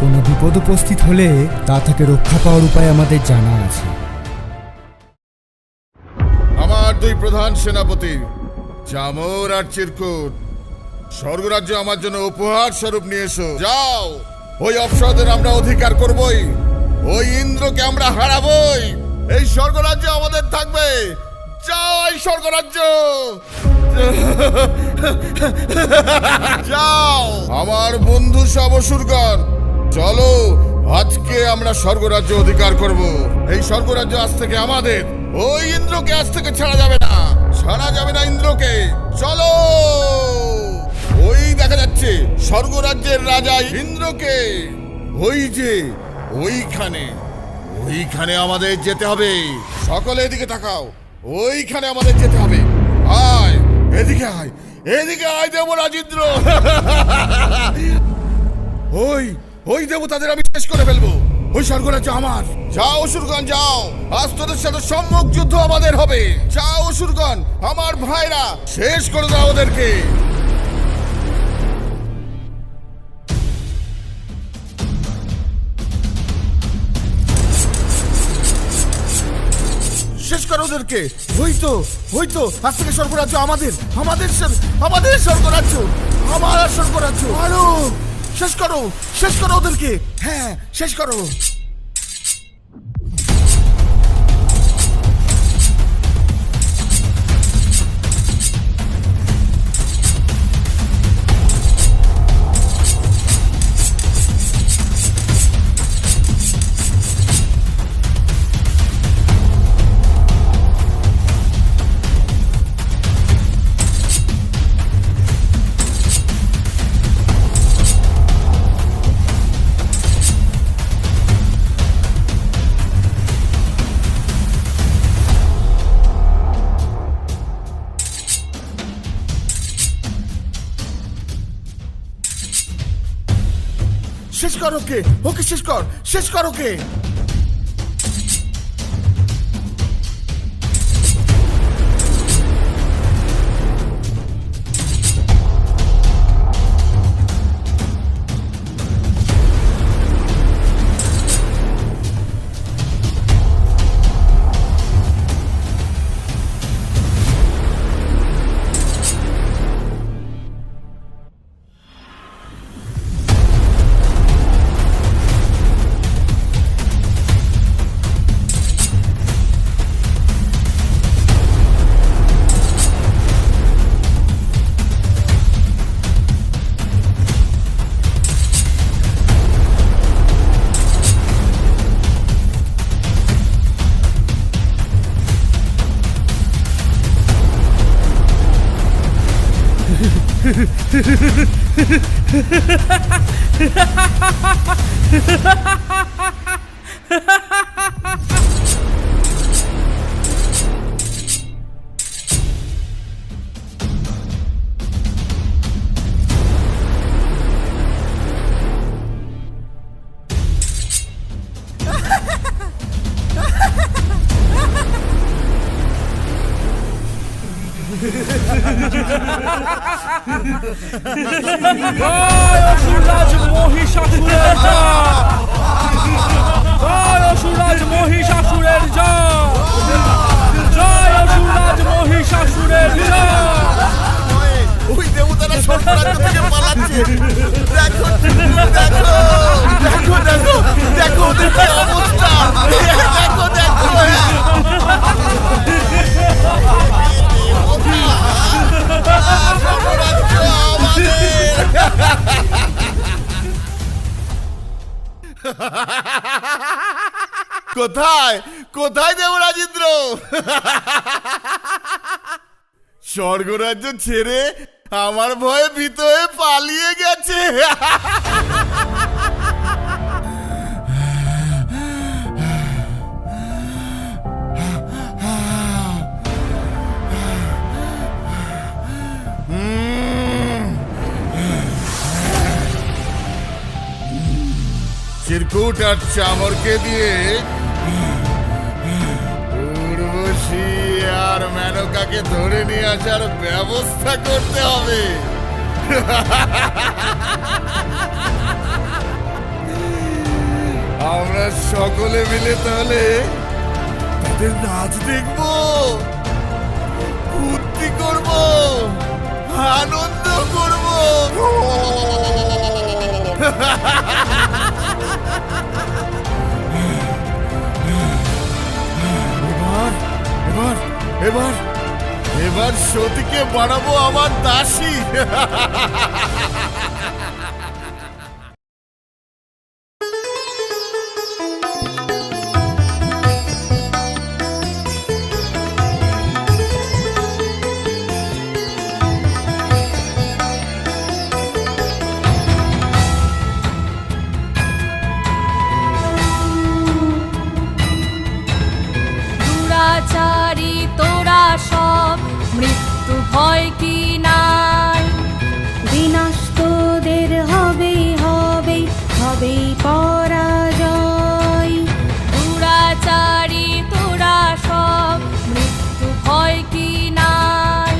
কোনো বিপদ উপস্থিত হলে তা থেকে রক্ষা পাওয়ার উপায় আমাদের জানা আছে। আমার দুই প্রধান সেনাপতি জামর আর চিরকুট স্বর্গরাজ্য আমার জন্য উপহার স্বরূপ নিয়ে এসো। যাও, ওই অপ্সরদের আমরা অধিকার করবই, ওই ইন্দ্রকে আমরা হারাবই। এই স্বর্গরাজ্য আমাদের থাকবে। যাও, এই স্বর্গরাজ্য যাও। আমার বন্ধু সব অসুরগণ, চলো আজকে আমরা স্বর্গরাজ্য অধিকার করব। এই স্বর্গরাজ্য আজ থেকে আমাদের। ওই ইন্দ্রকে আজ থেকে ছাড়া যাবে না, ছাড়া যাবে না ইন্দ্রকে। চলো, ওই দেখা যাচ্ছে স্বর্গরাজ্যের রাজা ইন্দ্রকে। ওই যে ওইখানে, ওইখানে আমাদের যেতে হবে। সকলে এদিকে তাকাও, ওইখানে আমাদের যেতে হবে। আয়, এদিকে আয়, এদিকে আয় দেবরাজ ইন্দ্র। ওই দেবতাদের আমি শেষ করে ফেলবো। ওই স্বর্গরাজ্য আমার। যাও অসুরগণ, যাও, আজ তোদের সাথে সম্মুখ যুদ্ধ আমাদের হবে। যাও অসুরগণ, আমার ভাইরা, শেষ করে দাও ওদেরকে। শেষ করো ওদেরকে। ওই তো আজ থেকে স্বর্গরাজ্য আমাদের। আমাদের স্বর্গরাজ্য, আমার স্বর্গরাজ্য। আরো শেষ করো ওদেরকে। হ্যাঁ, শেষ করো। শেষ কর ওকে, ওকে শেষ কর, শেষ কর ওকে। জয় অসুররাজ মহিষাসুরের জয়! জয় অসুররাজ মহিষাসুরের জয়! জয় অসুররাজ মহিষাসুরের জয়! ওই দেবতারা স্বর্গরাজ্য থেকে পালাচ্ছে। দেখো দেখো দেখো দেখো দেখো ওদের কি অবস্থা, দেখো দেখো। স্বর্গরাজ্য আমাদের। কোথায় কোথায় দেবরাজ ইন্দ্র? স্বর্গরাজ্য ছেড়ে আমার ভয়ে ভীত হয়ে পালিয়ে গেছে। চিরকুট আর চামরকে দিয়ে উর্বশী আর মেনকাকে ধরে নিয়ে আসার ব্যবস্থা করতে হবে। আমরা সকলে মিলে তাহলে তাদের নাচ দেখব, ফুর্তি করব, আনন্দ করব। এবার এবার এবার সতীকে বানাবো আমার দাসী। দুরাচারী তোরা সব, মৃত্যু ভয় কি নাই? বিনাশ তোদের হবেই হবেই হবেই পরাজয়। দুরাচারী তোরা সব, মৃত্যু ভয় কি নাই?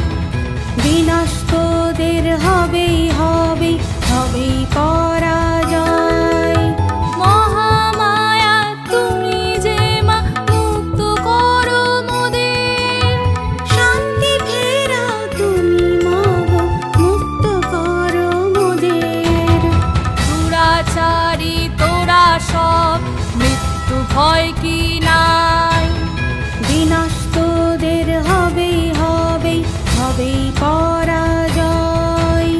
বিনাশ তোদের হবেই হবেই হবেই পরাজয়। মহামায়া তুমি যে মা, মুক্ত করো মোদের। শান্তি ফেরাও তুমি মা গো, মুক্ত করো মোদের। দুরাচারী তোরা সব, মৃত্যু ভয় কি নাই? বিনাশ তোদের হবেই হবেই হবেই পরাজয়।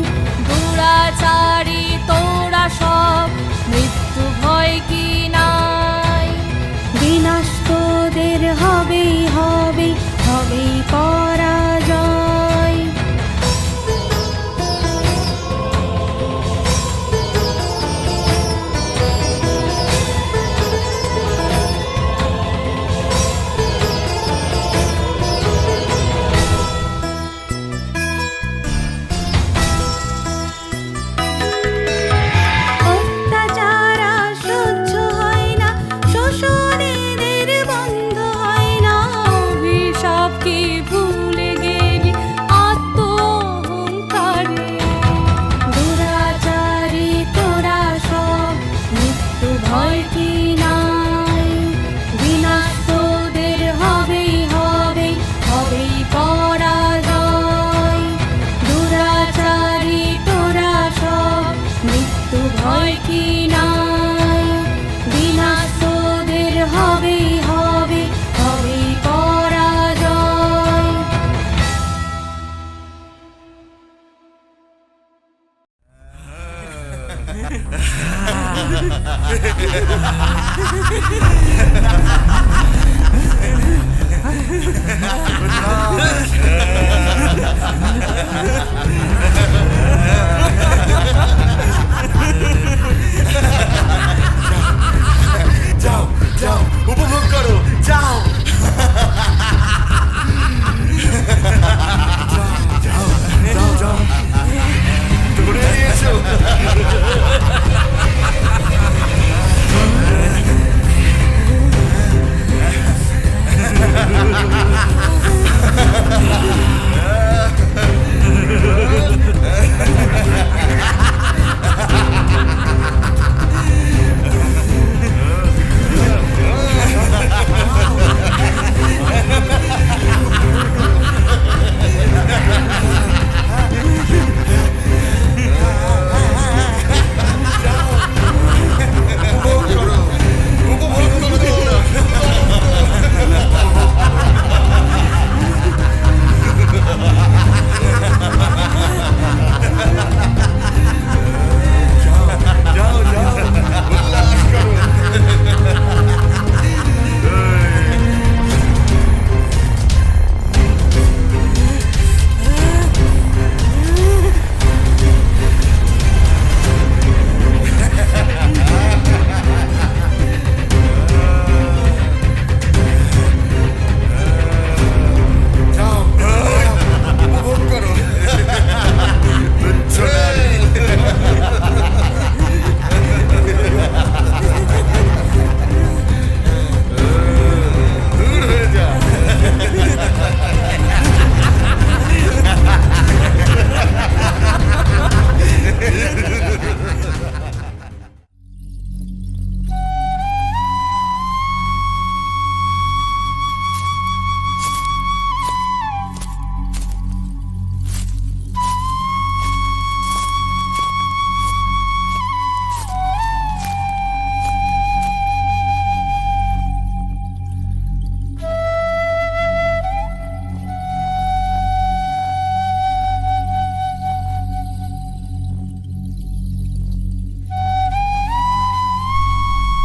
যাও যাও, উপভোগ করো, যাও। যাও যাও যাও, ধরে নিয়েছো।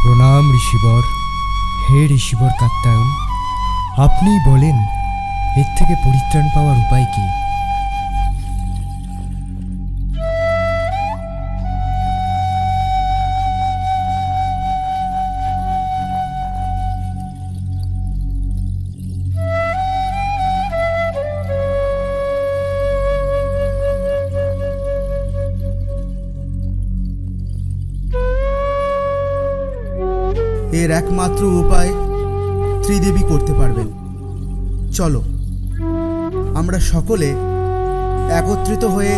প্রণাম ঋষিবর। হে ঋষিবর কাত্যায়ন, আপনিই বলেন এর থেকে পরিত্রাণ পাওয়ার উপায় কি? এর একমাত্র উপায় ত্রিদেবী করতে পারবেন। চলো আমরা সকলে একত্রিত হয়ে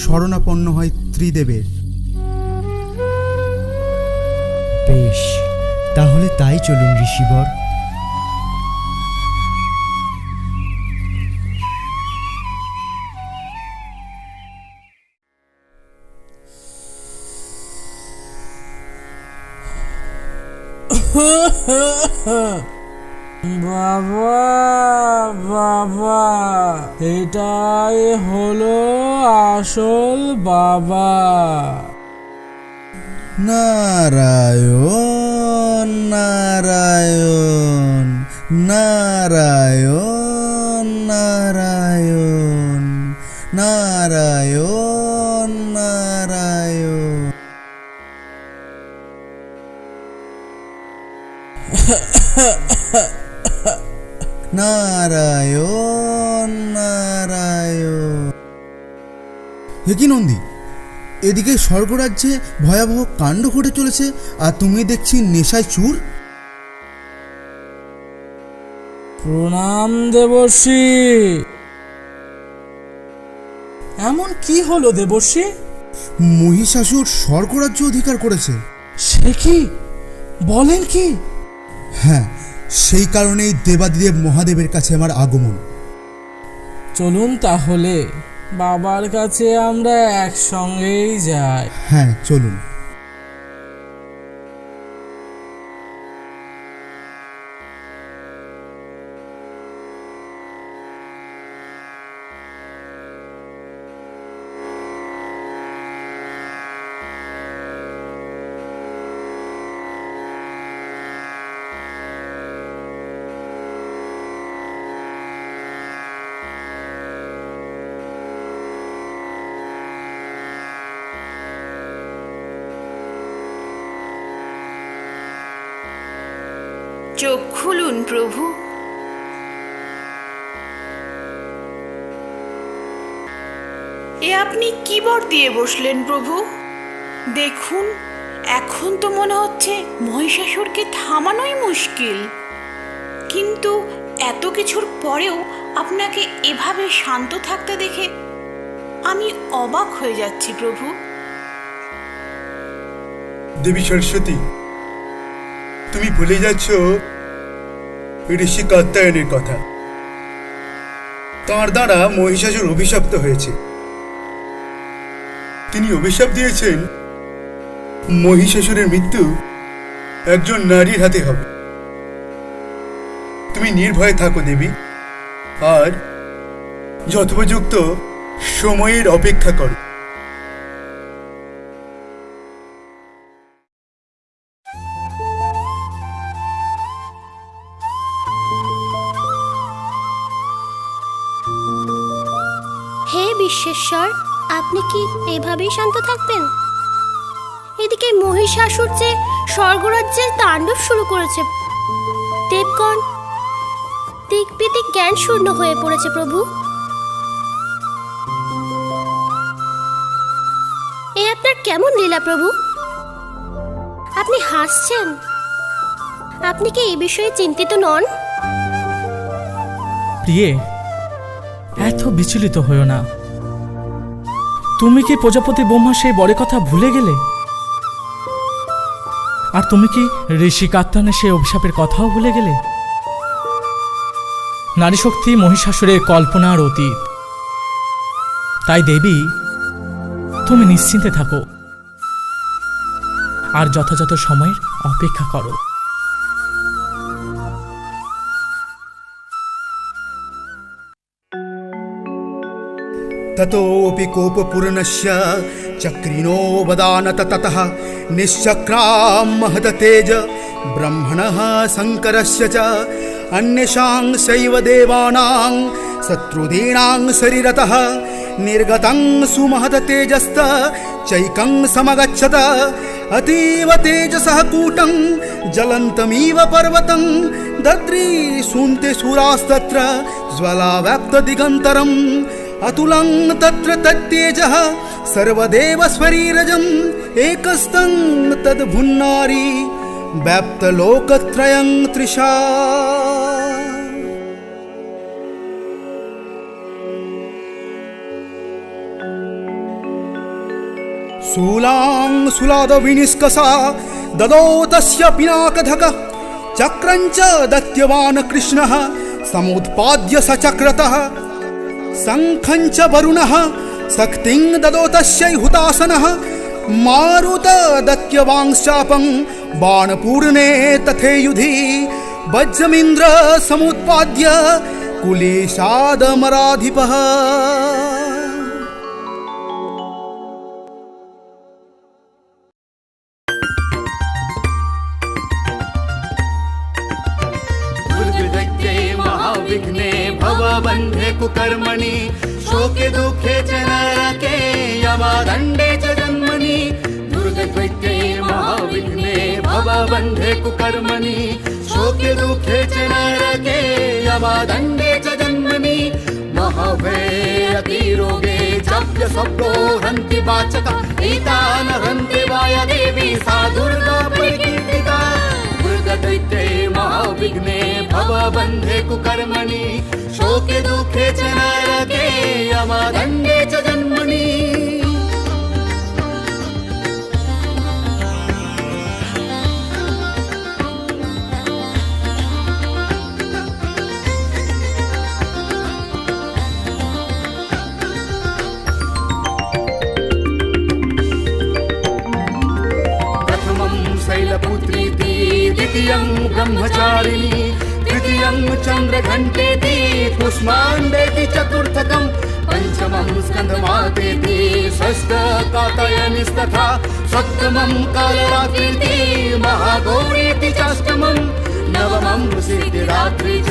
শরণাপন্ন হয় ত্রিদেবের। বেশ, তাহলে তাই চলুন ঋষিবর। বাবা বাবা, এটাই হলো আসল বাবা। নারায়ণ নারায়ণ নারায়ণ নারায়ণ নারায়ণ নারায়ণ। নারায়ণ নারায়ণ। হে কি নন্দী, এদিকে স্বর্গরাজ্যে ভয়াবহ কাণ্ড ঘটে চলেছে, আর তুমি দেখছি নেশায় চুর। প্রণাম দেবর্ষি। এমন কি হলো দেবর্ষি? মহিষাসুর স্বর্গরাজ্য অধিকার করেছে। সে কি বলেন কি? হ্যাঁ, সেই কারণেই দেবাদিদেব মহাদেবের কাছে আমার আগমন। চলুন তাহলে বাবার কাছে আমরা একসঙ্গেই যাই। হ্যাঁ চলুন। চোখ খুলুন প্রভু। এ আপনি কি বর দিয়ে বসলেন প্রভু? দেখুন, এখন তো মনে হচ্ছে মহিষাসুরকে থামানোই মুশকিল, কিন্তু এত কিছুর পরেও আপনাকে এভাবে শান্ত থাকতে দেখে আমি অবাক হয়ে যাচ্ছি প্রভু। দেবী সরস্বতী, তুমি ভুলে যাচ্ছ ঋষি কাত্যায়নের কথা। তাঁর দ্বারা মহিষাসুর অভিশপ্ত হয়েছে। তিনি অভিশাপ দিয়েছেন মহিষাসুরের মৃত্যু একজন নারীর হাতে হবে। তুমি নির্ভয়ে থাকো দেবী, আর যথোপযুক্ত সময়ের অপেক্ষা করো। হে বিশ্বেশ্বর, আপনি কি এভাবেই শান্ত থাকবেন? এদিকে মহিষাসুর যে স্বর্গরাজ্যে তাণ্ডব শুরু করেছে। দেবগণ দিকবিদিক জ্ঞান শূন্য হয়ে পড়েছে প্রভু। এ আপনার কেমন লীলা প্রভু? আপনি হাসছেন। আপনি কি এই বিষয়ে চিন্তিত নন? প্রিয়ে, এত বিচলিত হয়েও না। তুমি কি প্রজাপতি ব্রহ্মা সেই বড় কথা ভুলে গেলে? আর তুমি কি ঋষি কাত্যায়নের সেই অভিশাপের কথাও ভুলে গেলে? নারী শক্তি মহিষাসুরের কল্পনার অতীত। তাই দেবী, তুমি নিশ্চিন্তে থাকো আর যথাযথ সময়ের অপেক্ষা করো। ततोऽपि कोपपूर्णस्य चक्रिणो वदानत ततः निश्चक्रां महदतेज ब्रह्मणः शङ्करस्य च अन्येषां शैव देवानां शत्रुदीनां शरीरतः निर्गतं सुमहदतेजस्त चैकं समगच्छत अतीव तेजसः कूटं ज्वलन्तमिव पर्वतं दद्रीसून्ते सुरास्तत्र ज्वलाव्याप्तदिगन्तरम् अतुलं तत्र तत्तेजः सर्वदेव स्वरीरजम् एकस्तं तद्भुन्नारी व्याप्तलोकत्रयं तृषा। शूलां सुलादविनिष्कषा ददौ तस्य पिनाकधकः चक्रञ्च दत्यवान् कृष्णः समुत्पाद्य सचक्रतः शङ्खञ्च वरुणः शक्तिं ददौ तस्यै हुतासनः मारुत दत्यवांश्चापं बाणपूर्णे तथेयुधि वज्रमिन्द्र समुत्पाद्य कुलेशादमराधिपः। महाविघ्ने भवबन्धे कुकर्मणि शोके दुःखे च नरके यमदण्डे च जन्मनि दुर्गद्वैत्ये महाविघ्ने भवबन्धे कुकर्मणि शोके दुःखे च नरके यमदण्डे च जन्मनि महाभयतिरोगे जप्य स्वप्नो हन्ति वाचका एतान् हन्ति वाया देवी सा दुर्गा परिकीर्तिता। दुर्गदैत्ये महाविघ्ने भवबन्धे कुकर्मणि शोके दुःखे च नरके यमदण्डे च जन्मनि। प्रथमं शैलपुत्रीति द्वितीयं ब्रह्मचारिणी तृतीयं चन्द्रघण्टेति कुष्माण्डेति चतुर्थकं पञ्चमं स्कन्दमातेति षष्ठ कात्यायनीस्तथा सप्तमं कालरात्रिति महागौरीति चाष्टमं नवमं सिद्धिदात्री च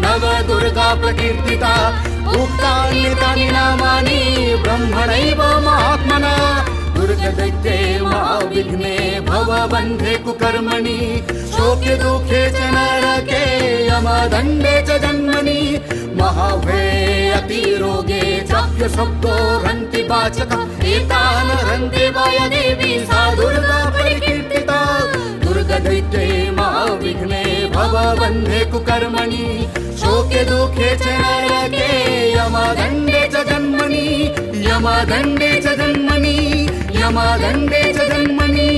नवदुर्गा प्रकीर्तिता। उक्तानि तानि नामानि ब्रह्मणैव महात्मना। दुर्गदैत्ये महाविघ्ने भवबन्धे कुकर्मणि शोके दुःखे च नरके यमदण्डे च जन्मनि महाभये अतिरोगे चाप्य शब्दो हन्ति वाचकम् एतान् हन्ति वय देवी सा दुर्गा परिकीर्तिता दुर्गदैत्ये महाविघ्ने भवबन्धे कुकर्मणि शोके दुःखे च नरके यमदण्डे च जन्मनि यमदण्डे च जन्मनि यमदण्डे च जन्मनि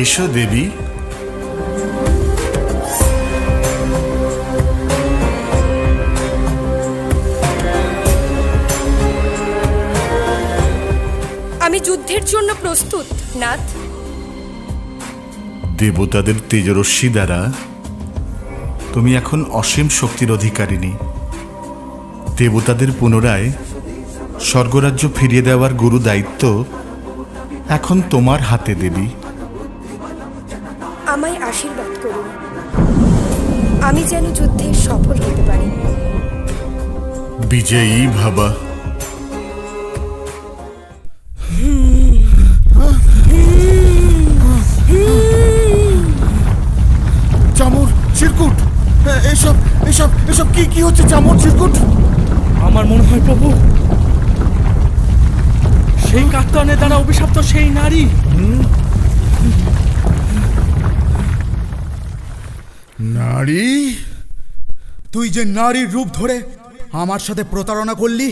এসো দেবী। আমি যুদ্ধের জন্য প্রস্তুত নাথ। দেবতাদের তেজরশ্মি দ্বারা তুমি এখন অসীম শক্তির অধিকারিণী। দেবতাদের পুনরায় স্বর্গরাজ্য ফিরিয়ে দেওয়ার গুরু দায়িত্ব এখন তোমার হাতে দেবী। আমায় আশীর্বাদ করুন, আমি যেন যুদ্ধে সফল হতে পারি। বিজয়ী ভাবা। চামর চিরকুট, এসব এসব এসব কি কি হচ্ছে চামর চিরকুট? আমার মনে হয় প্রভু, সেই কাত্তায়নের দ্বারা অভিশপ্ত সেই নারী। নারী? তুই যে নারীর রূপ ধরে আমার সাথে প্রতারণা করলি,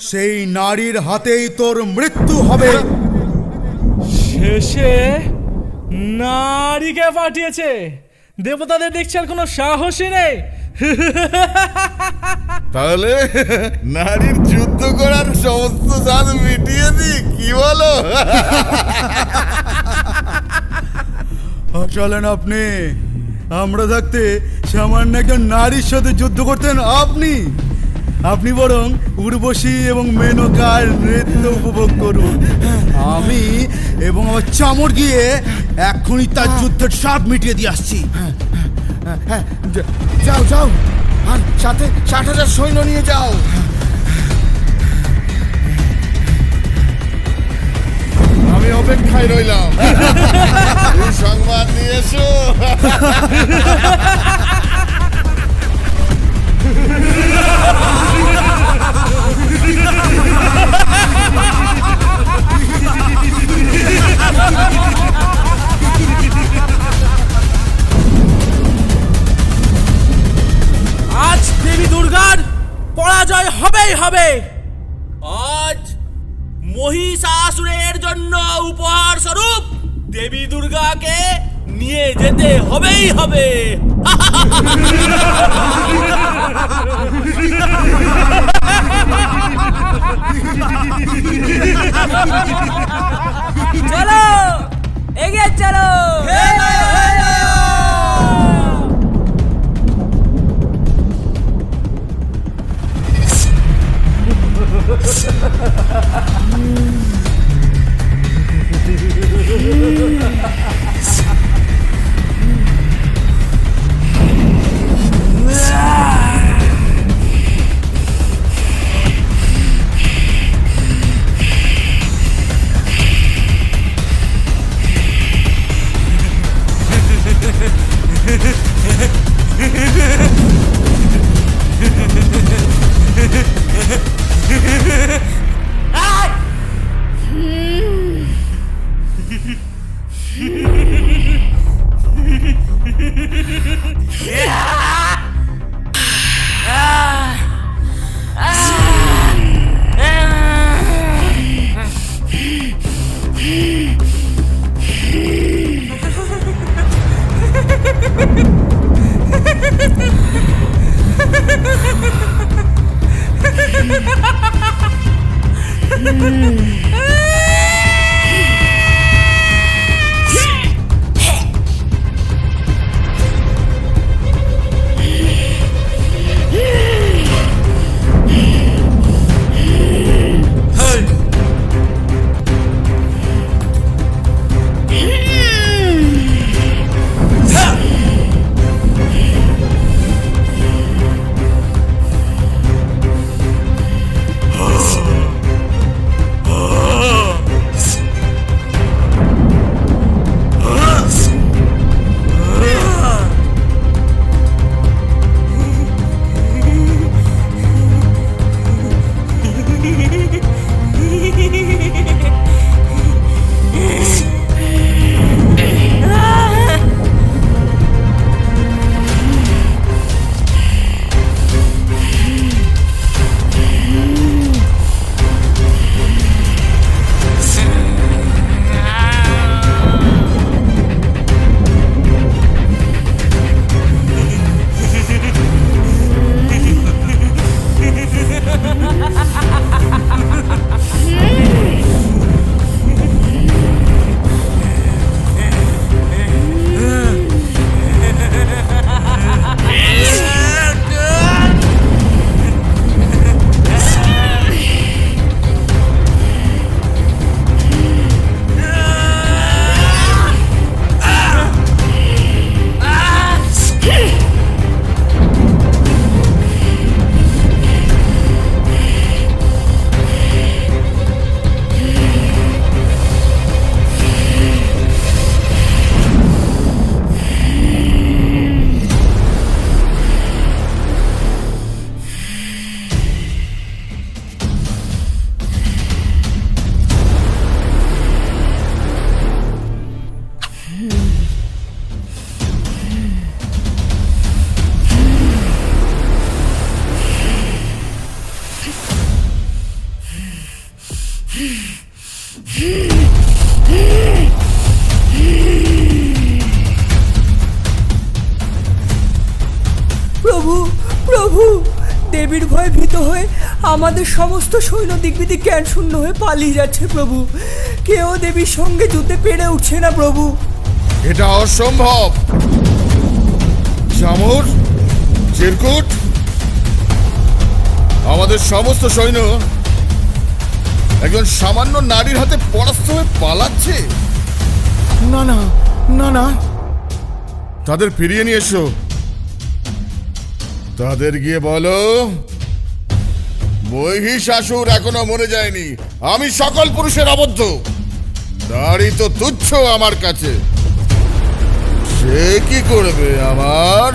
সেই নারীর হাতেই তোর মৃত্যু হবে। শেষে নারীকে পাঠিয়েছে, দেবতাদের দেখছি আর কোনো সাহসই নেই। তাহলে নারীর যুদ্ধ করার সমস্ত স্বাদ মিটিয়ে দি, কি বলো? চলেন আপনি, আমরা থাকতে সামান্য একজন নারীর সাথে যুদ্ধ করতেন আপনি। আপনি বরং উর্বশী এবং মেনকার নৃত্য উপভোগ করুন। আমি এবং আমার চামড় গিয়ে এক্ষুনি তার যুদ্ধের স্বাদ মিটিয়ে দিয়ে আসছি। যাও যাও, আর সাথে ৬০,০০০ সৈন্য নিয়ে যাও। আমি অপেক্ষায় রইলাম, সংবাদ নিয়ে এসো। আজ দেবী দুর্গার পরাজয় হবেই হবে। আজ মহিষাসুরের জন্য উপহার স্বরূপ দেবী দুর্গাকে নিয়ে যেতে হবেই হবে। চলো, এগিয়ে চলো। প্রভু প্রভু, দেবীর ভয়ে ভীত হয়ে আমাদের সমস্ত সৈন্য দিগ্বিদিক জ্ঞান শূন্য হয়ে পালিয়ে যাচ্ছে প্রভু। কেউ দেবীর সঙ্গে যুদ্ধে পেরে উঠছে না প্রভু। এটা অসম্ভব। চামর, চিরকুট, আমাদের সমস্ত সৈন্য একজন সামান্য নারীর হাতে পরাস্ত হয়ে পালাচ্ছে। না না না না, তাদের ফিরিয়ে নিয়ে এসো। তাদের গিয়ে বলো মহিষাসুর এখনো মরে যায়নি। আমি সকল পুরুষের আবদ্ধ, নারী তো তুচ্ছ আমার কাছে। সে কি করবে আমার?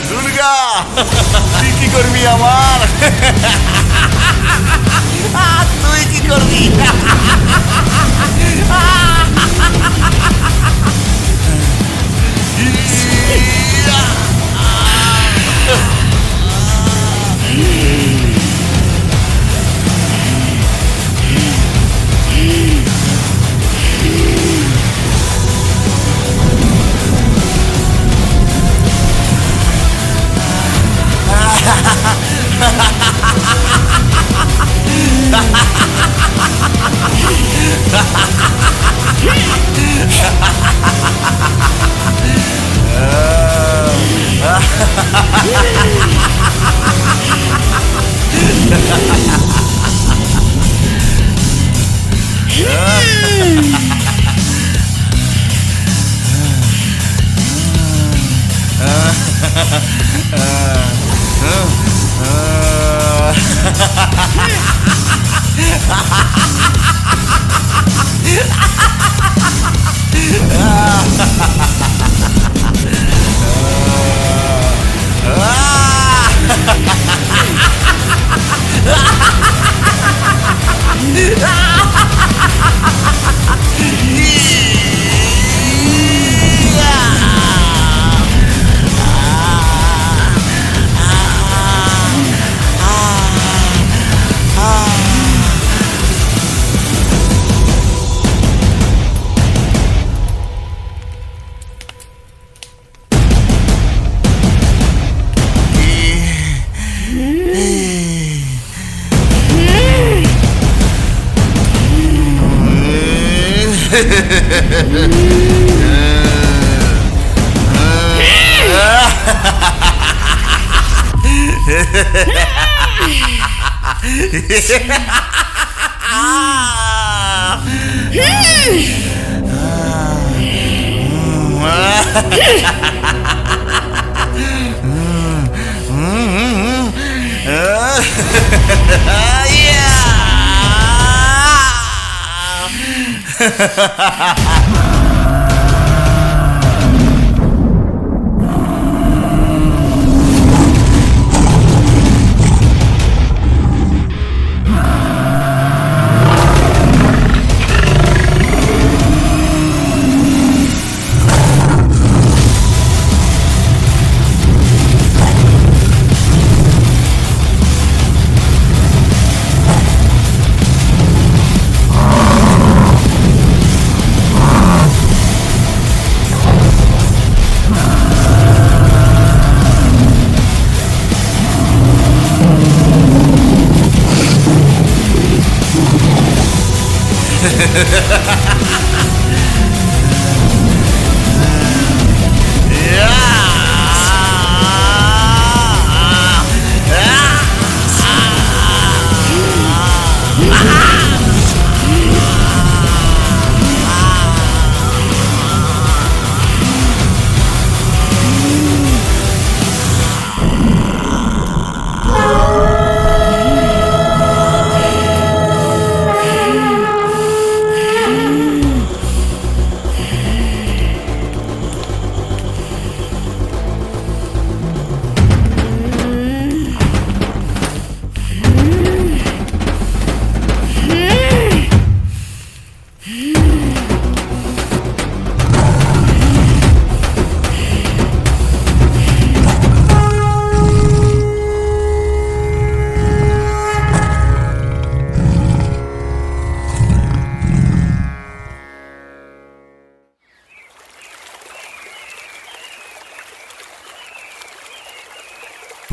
দুর্গা, তুই কি করবি আমার? তুই কি করবি?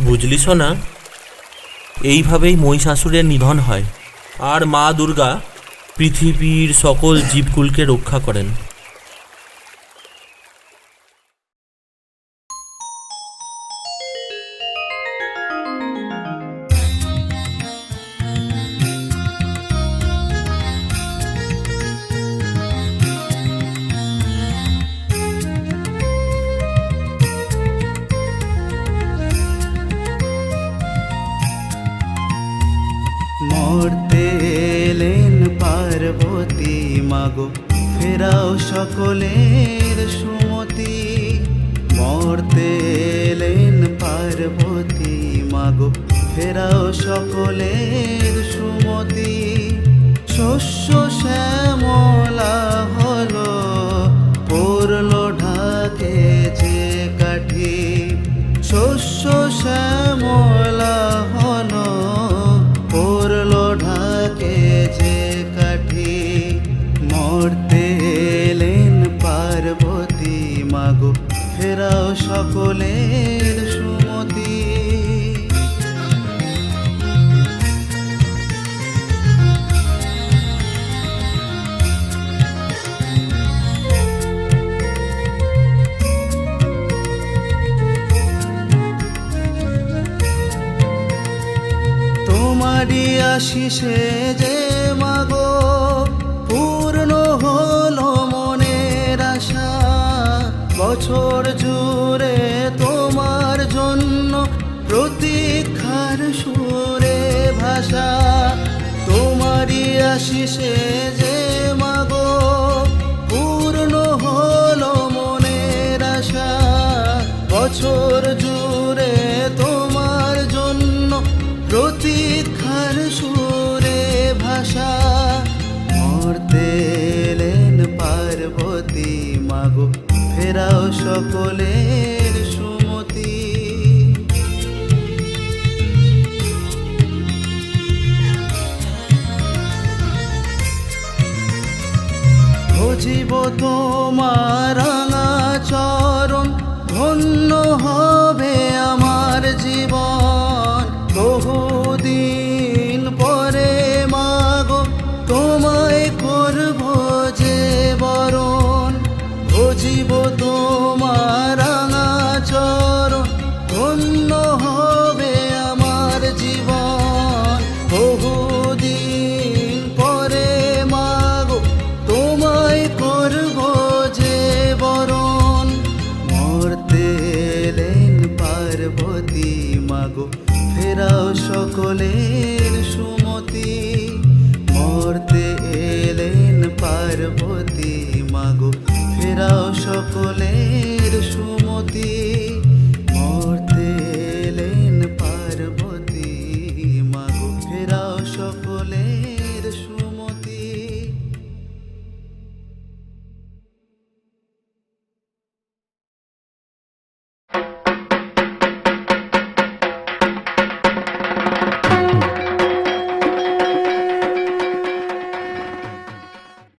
বুঝলি সোনা, এইভাবেই মহিষাসুরের নিধন হয় আর মা দুর্গা পৃথিবীর সকল জীবকুলকে রক্ষা করেন। মরতে এলেন পার্বতী মাগো, ফেরাও সকলের সুমতি। মরতে এলেন পার্বতী মাগো, ফেরাও সকলের সুমতি। শস্য শ্যামলা হলো, পড়ল ঢাকে যে কাঠি। শস্য শ্যামলা হলো, পড়ল ঢাকে যে কাঠি। মরতে এলেন পার্বতী মাগো, ফেরাও সকলের সুমতি। তোমারই আশিসে যে মাগো, পূর্ণ হলো মনের আশা। বছর জুড়ে তোমার আশিসে যে মাগো পূর্ণ হলো মনের আশা, বছর জুড়ে তোমার জন্য প্রতীক্ষার সুরে ভাষা। মরতে এলেন পার্বতী মাগো, ফেরাও সকলের সুমতি। ভজিব তোমার রাঙা চরণ, ধন্য হবে আমার জীবন। বহুদিন পরে মাগো তোমায় করব যে বরণ। ভজিব তোমার রাঙা চরণ, ধন্য হবে আমার জীবন। বহুদিন পরে মাগো তোমায় করব যে বরণ। মরতে এলেন পার্বতী মাগো, ফেরাও সকলের সুমতি। মরতে এলেন পার্বতী মাগো, ফেরাও সকলের সুমতি। মরতে এলেন পার্বতী মাগো, ফেরাও সকলের